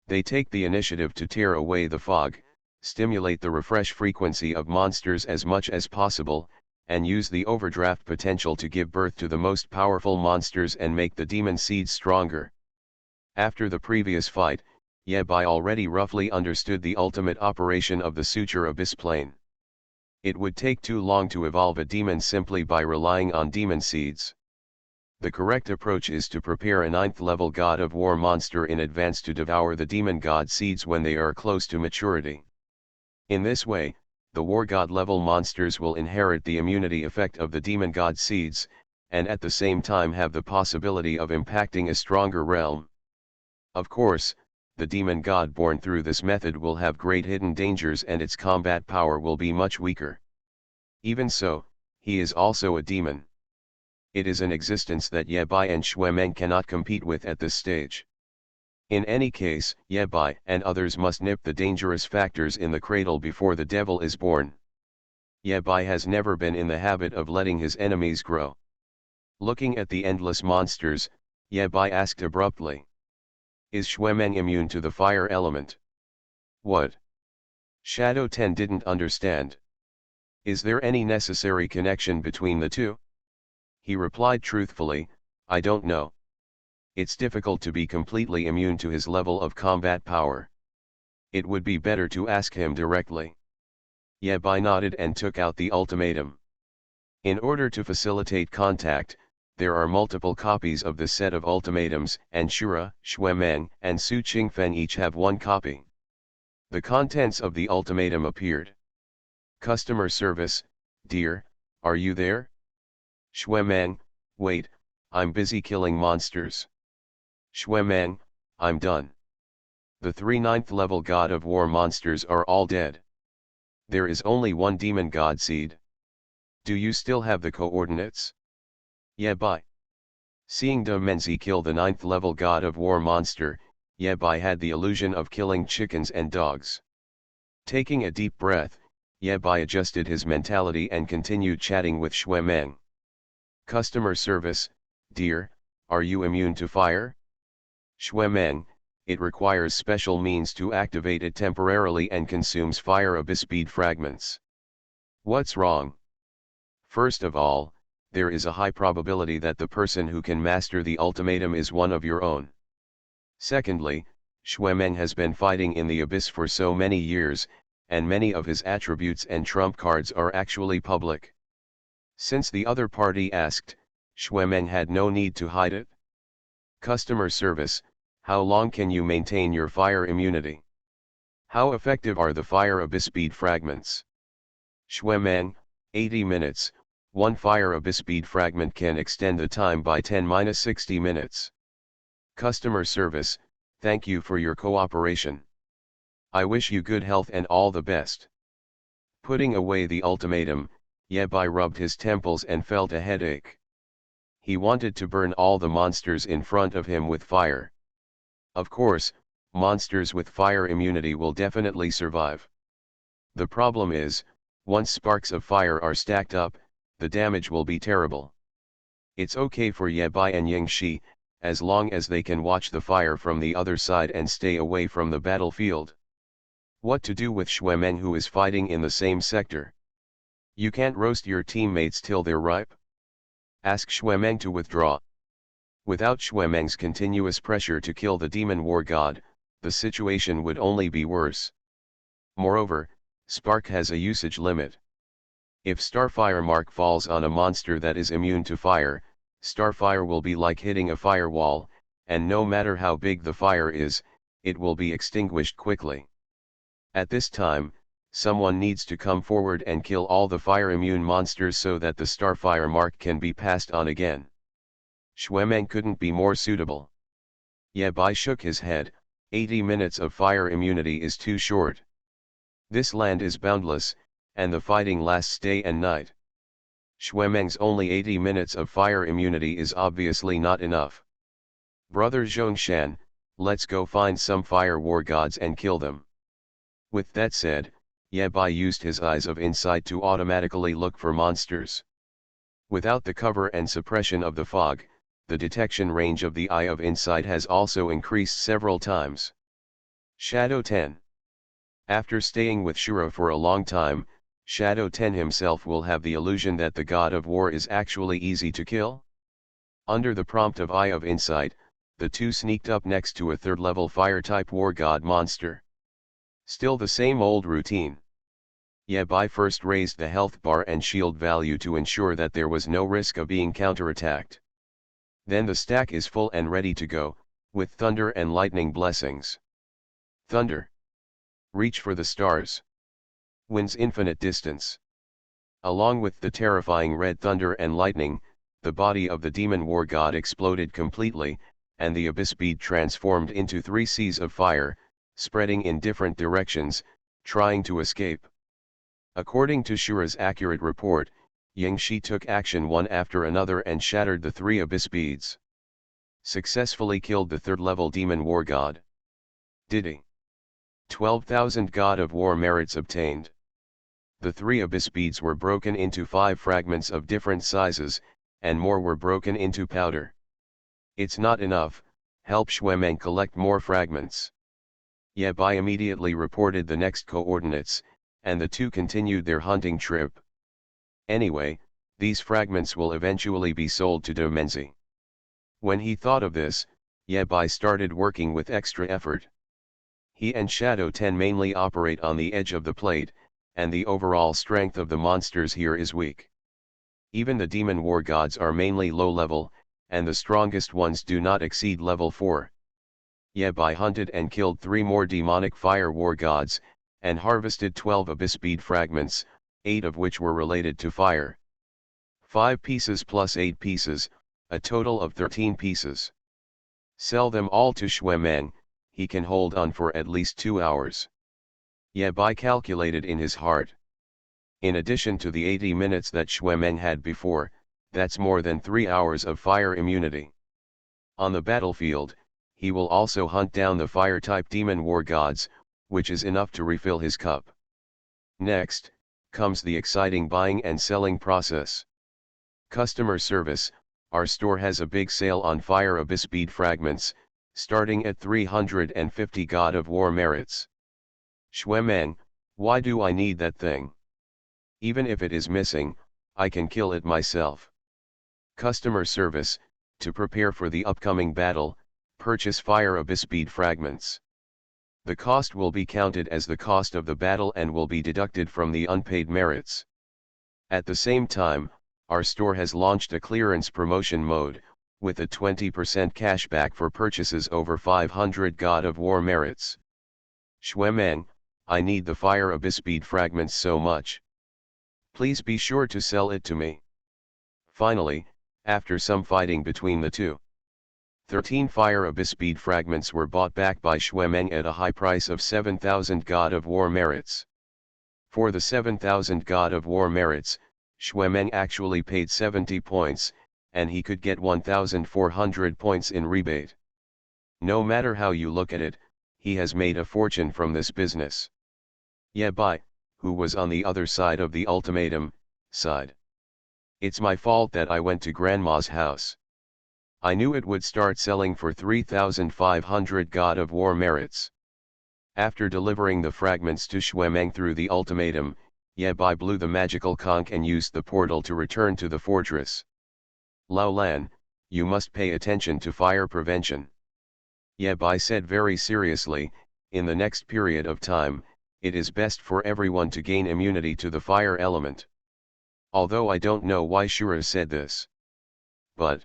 They take the initiative to tear away the fog, stimulate the refresh frequency of monsters as much as possible, and use the overdraft potential to give birth to the most powerful monsters and make the demon seeds stronger. After the previous fight, Ye-Bai already roughly understood the ultimate operation of the Suture Abyss Plane. It would take too long to evolve a demon simply by relying on demon seeds. The correct approach is to prepare a 9th level God of War monster in advance to devour the demon god seeds when they are close to maturity. In this way, the War God level monsters will inherit the immunity effect of the demon god seeds, and at the same time have the possibility of impacting a stronger realm. Of course, the demon god born through this method will have great hidden dangers and its combat power will be much weaker. Even so, he is also a demon. It is an existence that Ye-Bai and Xuemeng cannot compete with at this stage. In any case, Ye-Bai and others must nip the dangerous factors in the cradle before the devil is born. Ye-Bai has never been in the habit of letting his enemies grow. Looking at the endless monsters, Ye-Bai asked abruptly. Is Xuemeng immune to the fire element? What? Shadow 10 didn't understand. Is there any necessary connection between the two? He replied truthfully, I don't know. It's difficult to be completely immune to his level of combat power. It would be better to ask him directly. Ye Bai nodded and took out the ultimatum. In order to facilitate contact, there are multiple copies of the set of ultimatums, and Shura, Xuemeng, and Su Qingfen each have one copy. The contents of the ultimatum appeared. Customer service, dear, are you there? Xuemeng, wait, I'm busy killing monsters. Xuemeng, I'm done. The 3 9th level God of War monsters are all dead. There is only one demon god seed. Do you still have the coordinates? Ye Bai. Seeing De Menzi kill the 9th level God of War monster, Ye Bai had the illusion of killing chickens and dogs. Taking a deep breath, Ye Bai adjusted his mentality and continued chatting with Xuemeng. Customer service, dear, are you immune to fire? Xuemeng, it requires special means to activate it temporarily and consumes fire abyss speed fragments. What's wrong? First of all, there is a high probability that the person who can master the ultimatum is one of your own. Secondly, Xuemeng has been fighting in the abyss for so many years, and many of his attributes and trump cards are actually public. Since the other party asked, Xuemeng had no need to hide it. Customer service, how long can you maintain your fire immunity? How effective are the fire abyss speed fragments? Xuemeng, 80 minutes, one fire abyss speed fragment can extend the time by 10-60 minutes. Customer service, thank you for your cooperation. I wish you good health and all the best. Putting away the ultimatum, Ye Bai rubbed his temples and felt a headache. He wanted to burn all the monsters in front of him with fire. Of course, monsters with fire immunity will definitely survive. The problem is, once sparks of fire are stacked up, the damage will be terrible. It's okay for Ye Bai and Ying Shi, as long as they can watch the fire from the other side and stay away from the battlefield. What to do with Xuemeng, who is fighting in the same sector? You can't roast your teammates till they're ripe? Ask Xuemeng to withdraw. Without Xuemeng's continuous pressure to kill the demon war god, the situation would only be worse. Moreover, Spark has a usage limit. If Starfire mark falls on a monster that is immune to fire, Starfire will be like hitting a firewall, and no matter how big the fire is, it will be extinguished quickly. At this time, someone needs to come forward and kill all the fire-immune monsters so that the Starfire mark can be passed on again. Xuemeng couldn't be more suitable. Ye Bai shook his head, 80 minutes of fire immunity is too short. This land is boundless, and the fighting lasts day and night. Xuemeng's only 80 minutes of fire immunity is obviously not enough. Brother Zhongshan, let's go find some fire war gods and kill them. With that said, Ye Bai used his eyes of insight to automatically look for monsters. Without the cover and suppression of the fog, the detection range of the eye of insight has also increased several times. Shadow 10. After staying with Shura for a long time, Shadow 10 himself will have the illusion that the god of war is actually easy to kill. Under the prompt of Eye of Insight, the two sneaked up next to a third-level fire-type war god monster. Still the same old routine. Ye Bai first raised the health bar and shield value to ensure that there was no risk of being counterattacked. Then the stack is full and ready to go, with thunder and lightning blessings. Thunder. Reach for the stars. Wins infinite distance. Along with the terrifying red thunder and lightning, the body of the demon war god exploded completely, and the abyss bead transformed into 3 seas of fire, spreading in different directions, trying to escape. According to Shura's accurate report, Ying Shi took action one after another and shattered the 3 abyss beads. Successfully killed the third-level demon war god. Did he? 12,000 God of War merits obtained. The 3 abyss beads were broken into 5 fragments of different sizes, and more were broken into powder. It's not enough, help Xuemeng collect more fragments. Ye Bai immediately reported the next coordinates, and the two continued their hunting trip. Anyway, these fragments will eventually be sold to Domenzi. When he thought of this, Yabai started working with extra effort. He and Shadow 10 mainly operate on the edge of the plate, and the overall strength of the monsters here is weak. Even the demon war gods are mainly low level, and the strongest ones do not exceed level 4. Yabai hunted and killed 3 more demonic fire war gods, and harvested 12 abyss bead fragments, 8 of which were related to fire. 5 pieces plus 8 pieces, a total of 13 pieces. Sell them all to Xuemeng, he can hold on for at least 2 hours. Yabai calculated in his heart. In addition to the 80 minutes that Xuemeng had before, that's more than 3 hours of fire immunity. On the battlefield, he will also hunt down the fire-type demon war gods, which is enough to refill his cup. Next, comes the exciting buying and selling process. Customer service. Our store has a big sale on fire abyss bead fragments, starting at 350 God of War merits. Xuemeng, why do I need that thing? Even if it is missing, I can kill it myself. Customer service. To prepare for the upcoming battle, purchase fire abyss bead fragments. The cost will be counted as the cost of the battle and will be deducted from the unpaid merits. At the same time, our store has launched a clearance promotion mode, with a 20% cashback for purchases over 500 God of War merits. Xuemeng, I need the fire abyss bead fragments so much. Please be sure to sell it to me. Finally, after some fighting between the two, 13 fire abyss bead fragments were bought back by Xuemeng at a high price of 7,000 God of War merits. For the 7,000 God of War merits, Xuemeng actually paid 70 points, and he could get 1,400 points in rebate. No matter how you look at it, he has made a fortune from this business. Yabai, who was on the other side of the ultimatum, sighed. It's my fault that I went to Grandma's house. I knew it would start selling for 3,500 God of War merits. After delivering the fragments to Xuemeng through the ultimatum, Yabai blew the magical conch and used the portal to return to the fortress. Lao Lan, you must pay attention to fire prevention. Yabai said very seriously, in the next period of time, it is best for everyone to gain immunity to the fire element. Although I don't know why Shura said this. But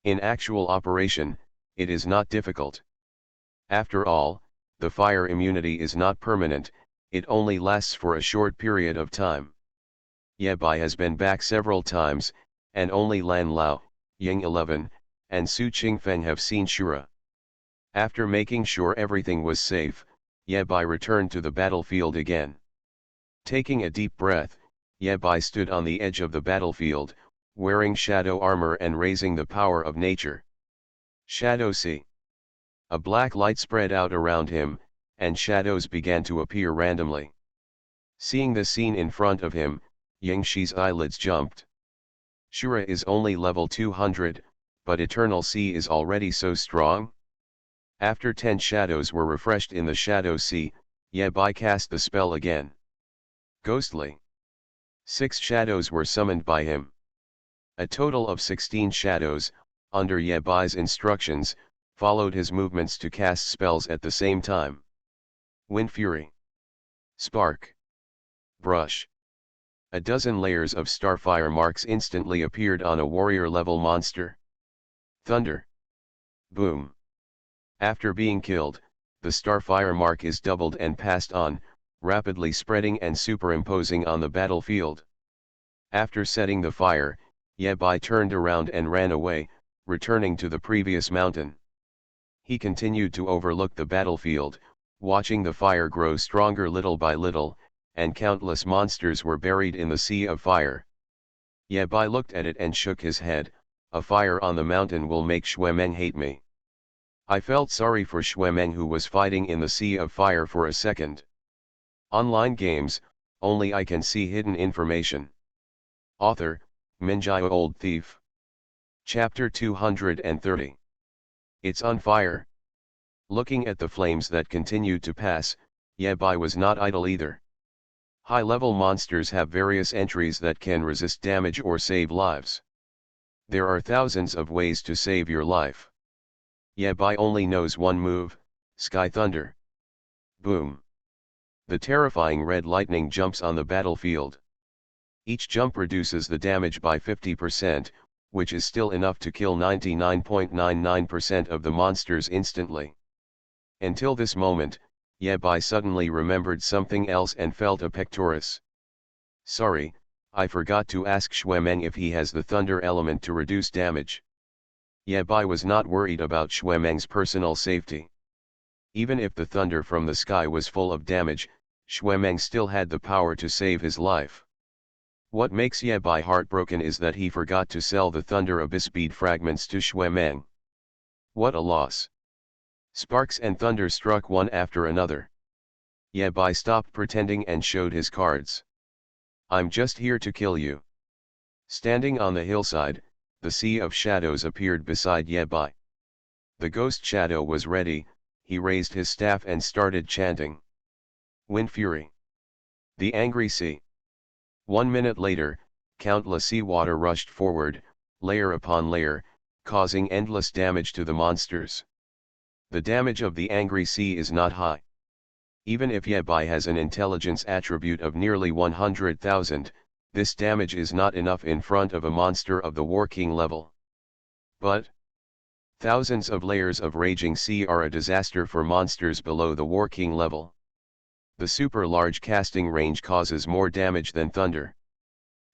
in actual operation, it is not difficult. After all, the fire immunity is not permanent, it only lasts for a short period of time. Yabai has been back several times, and only Lan Lao, Ying 11, and Su Qingfeng have seen Shura. After making sure everything was safe, Yabai returned to the battlefield again. Taking a deep breath, Yabai stood on the edge of the battlefield, wearing shadow armor and raising the power of nature. Shadow C. A black light spread out around him, and shadows began to appear randomly. Seeing the scene in front of him, Yingxi's eyelids jumped. Shura is only level 200, but Eternal Sea is already so strong? After 10 shadows were refreshed in the Shadow Sea, Yabai cast the spell again. Ghostly. 6 shadows were summoned by him. A total of 16 shadows, under Yabai's instructions, followed his movements to cast spells at the same time. Wind Fury. Spark. Brush. A dozen layers of starfire marks instantly appeared on a warrior-level monster. Thunder. Boom. After being killed, the starfire mark is doubled and passed on, rapidly spreading and superimposing on the battlefield. After setting the fire, Yabai turned around and ran away, returning to the previous mountain. He continued to overlook the battlefield, watching the fire grow stronger little by little, and countless monsters were buried in the sea of fire. Yabai looked at it and shook his head. A fire on the mountain will make Xuemeng hate me. I felt sorry for Xuemeng, who was fighting in the sea of fire for a second. Online games, only I can see hidden information. Author, Minjai Old Thief. Chapter 230. It's on fire. Looking at the flames that continued to pass, Yabai was not idle either. High-level monsters have various entries that can resist damage or save lives. There are thousands of ways to save your life. Yabai only knows one move, Sky Thunder. Boom. The terrifying red lightning jumps on the battlefield. Each jump reduces the damage by 50%, which is still enough to kill 99.99% of the monsters instantly. Until this moment, Yabai suddenly remembered something else and felt a pectoris. Sorry, I forgot to ask Xuemeng if he has the thunder element to reduce damage. Yabai was not worried about Xuemeng's personal safety. Even if the thunder from the sky was full of damage, Xuemeng still had the power to save his life. What makes Yabai heartbroken is that he forgot to sell the thunder abyss bead fragments to Xuemeng. What a loss. Sparks and thunder struck one after another. Yabai stopped pretending and showed his cards. I'm just here to kill you. Standing on the hillside, the Sea of Shadows appeared beside Yabai. The ghost shadow was ready, he raised his staff and started chanting. Wind Fury. The Angry Sea. 1 minute later, countless seawater rushed forward, layer upon layer, causing endless damage to the monsters. The damage of the Angry Sea is not high. Even if Yabai has an intelligence attribute of nearly 100,000, this damage is not enough in front of a monster of the War King level. But thousands of layers of raging sea are a disaster for monsters below the War King level. The super large casting range causes more damage than thunder.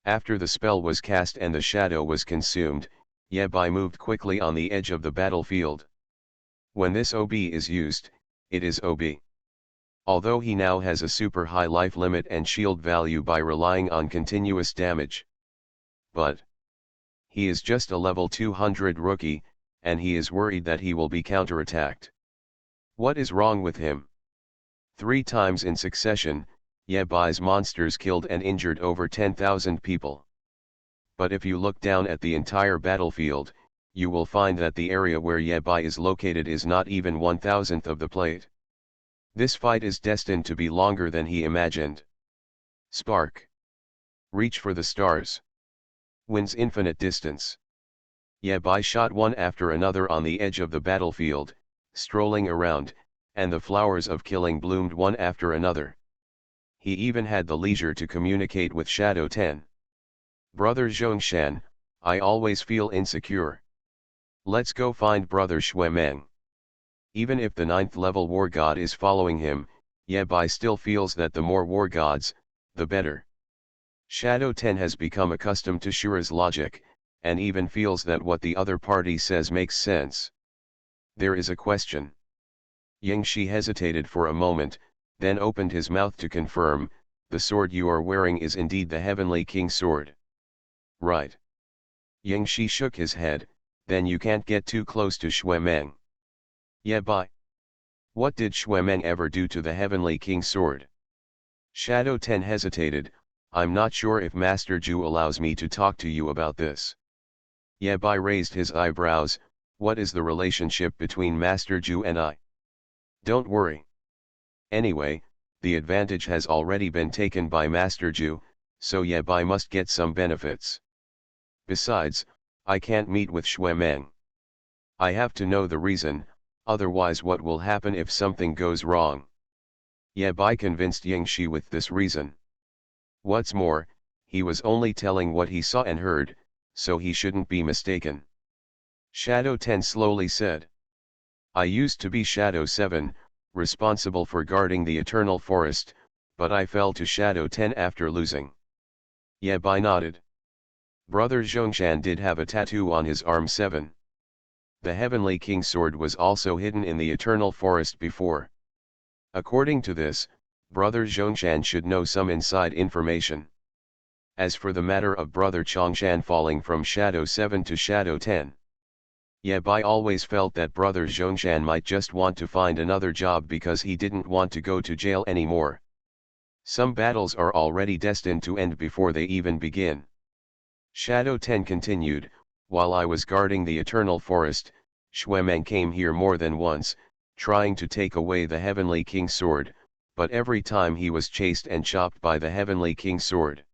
After the spell was cast and the shadow was consumed, Yabai moved quickly on the edge of the battlefield. When this OB is used, it is OB. Although he now has a super high life limit and shield value by relying on continuous damage. But he is just a level 200 rookie, and he is worried that he will be counterattacked. What is wrong with him? 3 times in succession, Yabai's monsters killed and injured over 10,000 people. But if you look down at the entire battlefield, you will find that the area where Yabai is located is not even 1,000th of the plate. This fight is destined to be longer than he imagined. Spark. Reach for the stars. Wins infinite distance. Yabai shot one after another on the edge of the battlefield, strolling around, and the flowers of killing bloomed one after another. He even had the leisure to communicate with Shadow 10. Brother Zhongshan, I always feel insecure. Let's go find Brother Xuemeng. Even if the 9th level war god is following him, Yabai still feels that the more war gods, the better. Shadow 10 has become accustomed to Shura's logic, and even feels that what the other party says makes sense. There is a question. Yingxi hesitated for a moment, then opened his mouth to confirm, the sword you are wearing is indeed the Heavenly King's sword. Right. Yingxi shook his head, then you can't get too close to Xuemeng. Yabai. What did Xuemeng ever do to the Heavenly King's sword? Shadow 10 hesitated, I'm not sure if Master Zhu allows me to talk to you about this. Yabai raised his eyebrows, what is the relationship between Master Zhu and I? Don't worry. Anyway, the advantage has already been taken by Master Zhu, so Yabai must get some benefits. Besides, I can't meet with Xuemeng. I have to know the reason, otherwise what will happen if something goes wrong? Yabai convinced Yingxi with this reason. What's more, he was only telling what he saw and heard, so he shouldn't be mistaken. Shadow 10 slowly said. I used to be Shadow 7, responsible for guarding the Eternal Forest, but I fell to Shadow 10 after losing. Yabai nodded. Brother Zhongshan did have a tattoo on his arm 7. The Heavenly King's sword was also hidden in the Eternal Forest before. According to this, Brother Zhongshan should know some inside information. As for the matter of Brother Chongshan falling from Shadow 7 to Shadow 10. Yabai always felt that Brother Zhongshan might just want to find another job because he didn't want to go to jail anymore. Some battles are already destined to end before they even begin. Shadow 10 continued, while I was guarding the Eternal Forest, Xuemeng came here more than once, trying to take away the Heavenly King's sword, but every time he was chased and chopped by the Heavenly King's sword.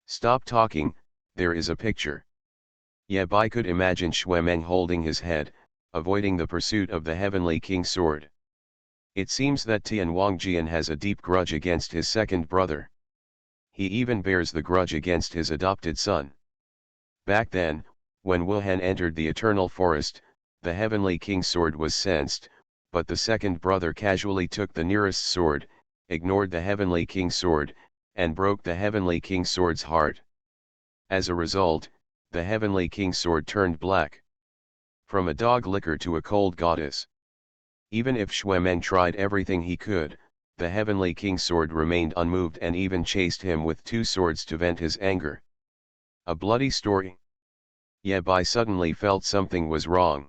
Stop talking, there is a picture. Ye Bai could imagine Xue Meng holding his head, avoiding the pursuit of the Heavenly King's sword. It seems that Tian Wangjian has a deep grudge against his second brother. He even bears the grudge against his adopted son. Back then, when Wuhan entered the Eternal Forest, the Heavenly King's sword was sensed, but the second brother casually took the nearest sword, ignored the Heavenly King's sword, and broke the Heavenly King's sword's heart. As a result, the Heavenly King's sword turned black. From a dog licker to a cold goddess. Even if Xue Meng tried everything he could, the Heavenly King's sword remained unmoved and even chased him with two swords to vent his anger. A bloody story. Ye Bai suddenly felt something was wrong.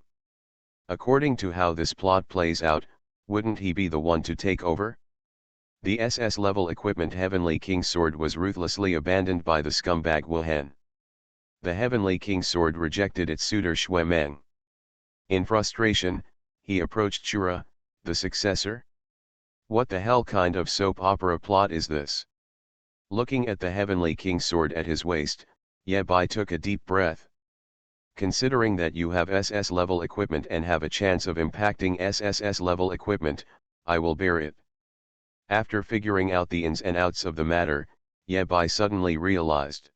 According to how this plot plays out, wouldn't he be the one to take over? The SS-level equipment Heavenly King's sword was ruthlessly abandoned by the scumbag Wuhan. The Heavenly King's sword rejected its suitor Xue Meng. In frustration, he approached Shura, the successor. What the hell kind of soap opera plot is this? Looking at the Heavenly King's sword at his waist, Ye Bai took a deep breath. Considering that you have SS-level equipment and have a chance of impacting SSS-level equipment, I will bear it. After figuring out the ins and outs of the matter, Ye Bai suddenly realized.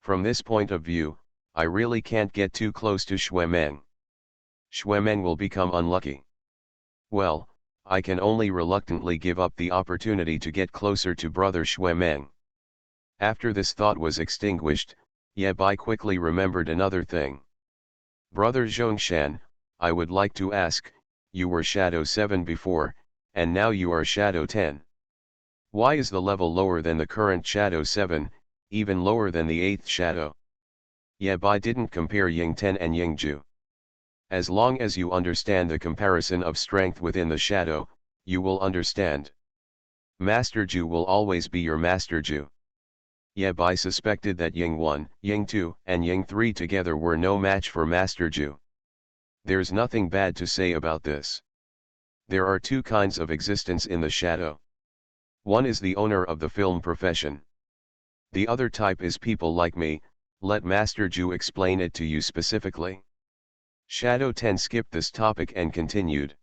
From this point of view, I really can't get too close to Xue Meng. Xue Meng will become unlucky. Well, I can only reluctantly give up the opportunity to get closer to brother Xue Meng. After this thought was extinguished, Ye Bai quickly remembered another thing. Brother Zhongshan, I would like to ask, you were Shadow 7 before, and now you are Shadow 10. Why is the level lower than the current Shadow 7, even lower than the 8th Shadow? Ye Bai didn't compare Ying 10 and Ying Ju. As long as you understand the comparison of strength within the Shadow, you will understand. Master Ju will always be your Master Ju. Ye Bai suspected that Ying 1, Ying 2, and Ying 3 together were no match for Master Ju. There's nothing bad to say about this. There are two kinds of existence in the Shadow. One is the owner of the film profession. The other type is people like me. Let Master Ju explain it to you specifically. Shadow 10 skipped this topic and continued.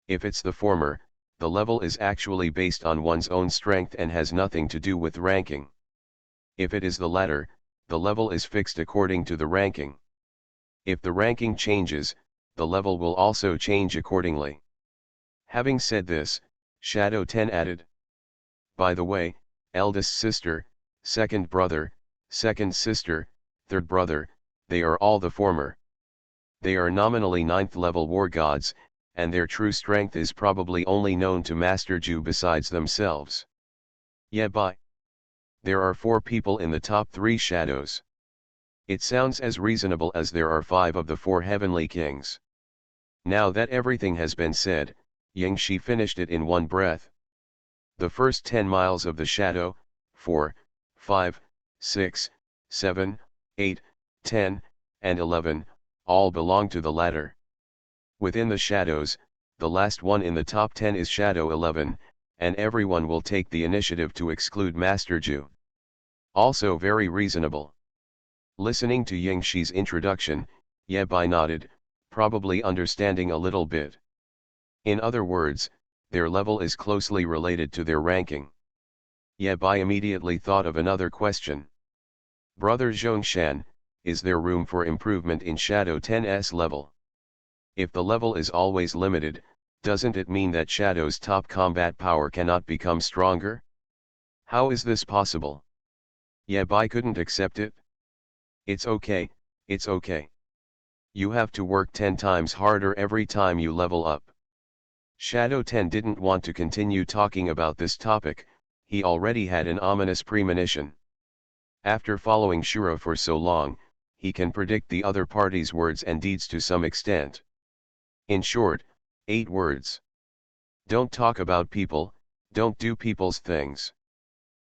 If it's the former, the level is actually based on one's own strength and has nothing to do with ranking. If it is the latter, the level is fixed according to the ranking. If the ranking changes, the level will also change accordingly. Having said this, Shadow 10 added. By the way, eldest sister, second brother, second sister, third brother, they are all the former. They are nominally 9th level war gods, and their true strength is probably only known to Master Ju besides themselves. Ye Bai. There are 4 people in the top 3 shadows. It sounds as reasonable as there are 5 of the 4 heavenly kings. Now that everything has been said, Ying Shi finished it in one breath. The first 10 miles of the shadow, 4, 5, 6, 7, 8, 10, and 11, all belong to the latter. Within the shadows, the last one in the top 10 is Shadow 11, and everyone will take the initiative to exclude Master Ju. Also very reasonable. Listening to Ying Shi's introduction, Ye Bai nodded, probably understanding a little bit. In other words, their level is closely related to their ranking. Ye Bai immediately thought of another question. Brother Zhongshan, is there room for improvement in Shadow 10's level? If the level is always limited, doesn't it mean that Shadow's top combat power cannot become stronger? How is this possible? Ye Bai couldn't accept it. It's okay, it's okay. You have to work 10 times harder every time you level up. Shadow 10 didn't want to continue talking about this topic, he already had an ominous premonition. After following Shura for so long, he can predict the other party's words and deeds to some extent. In short, 8 words. Don't talk about people, don't do people's things.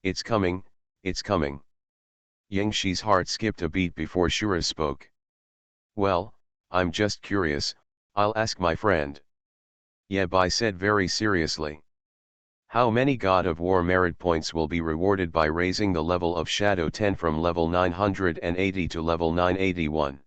It's coming, it's coming. Ying Shi's heart skipped a beat before Shura spoke. Well, I'm just curious, I'll ask my friend. Ye Bai said very seriously. How many God of War merit points will be rewarded by raising the level of Shadow 10 from level 980 to level 981?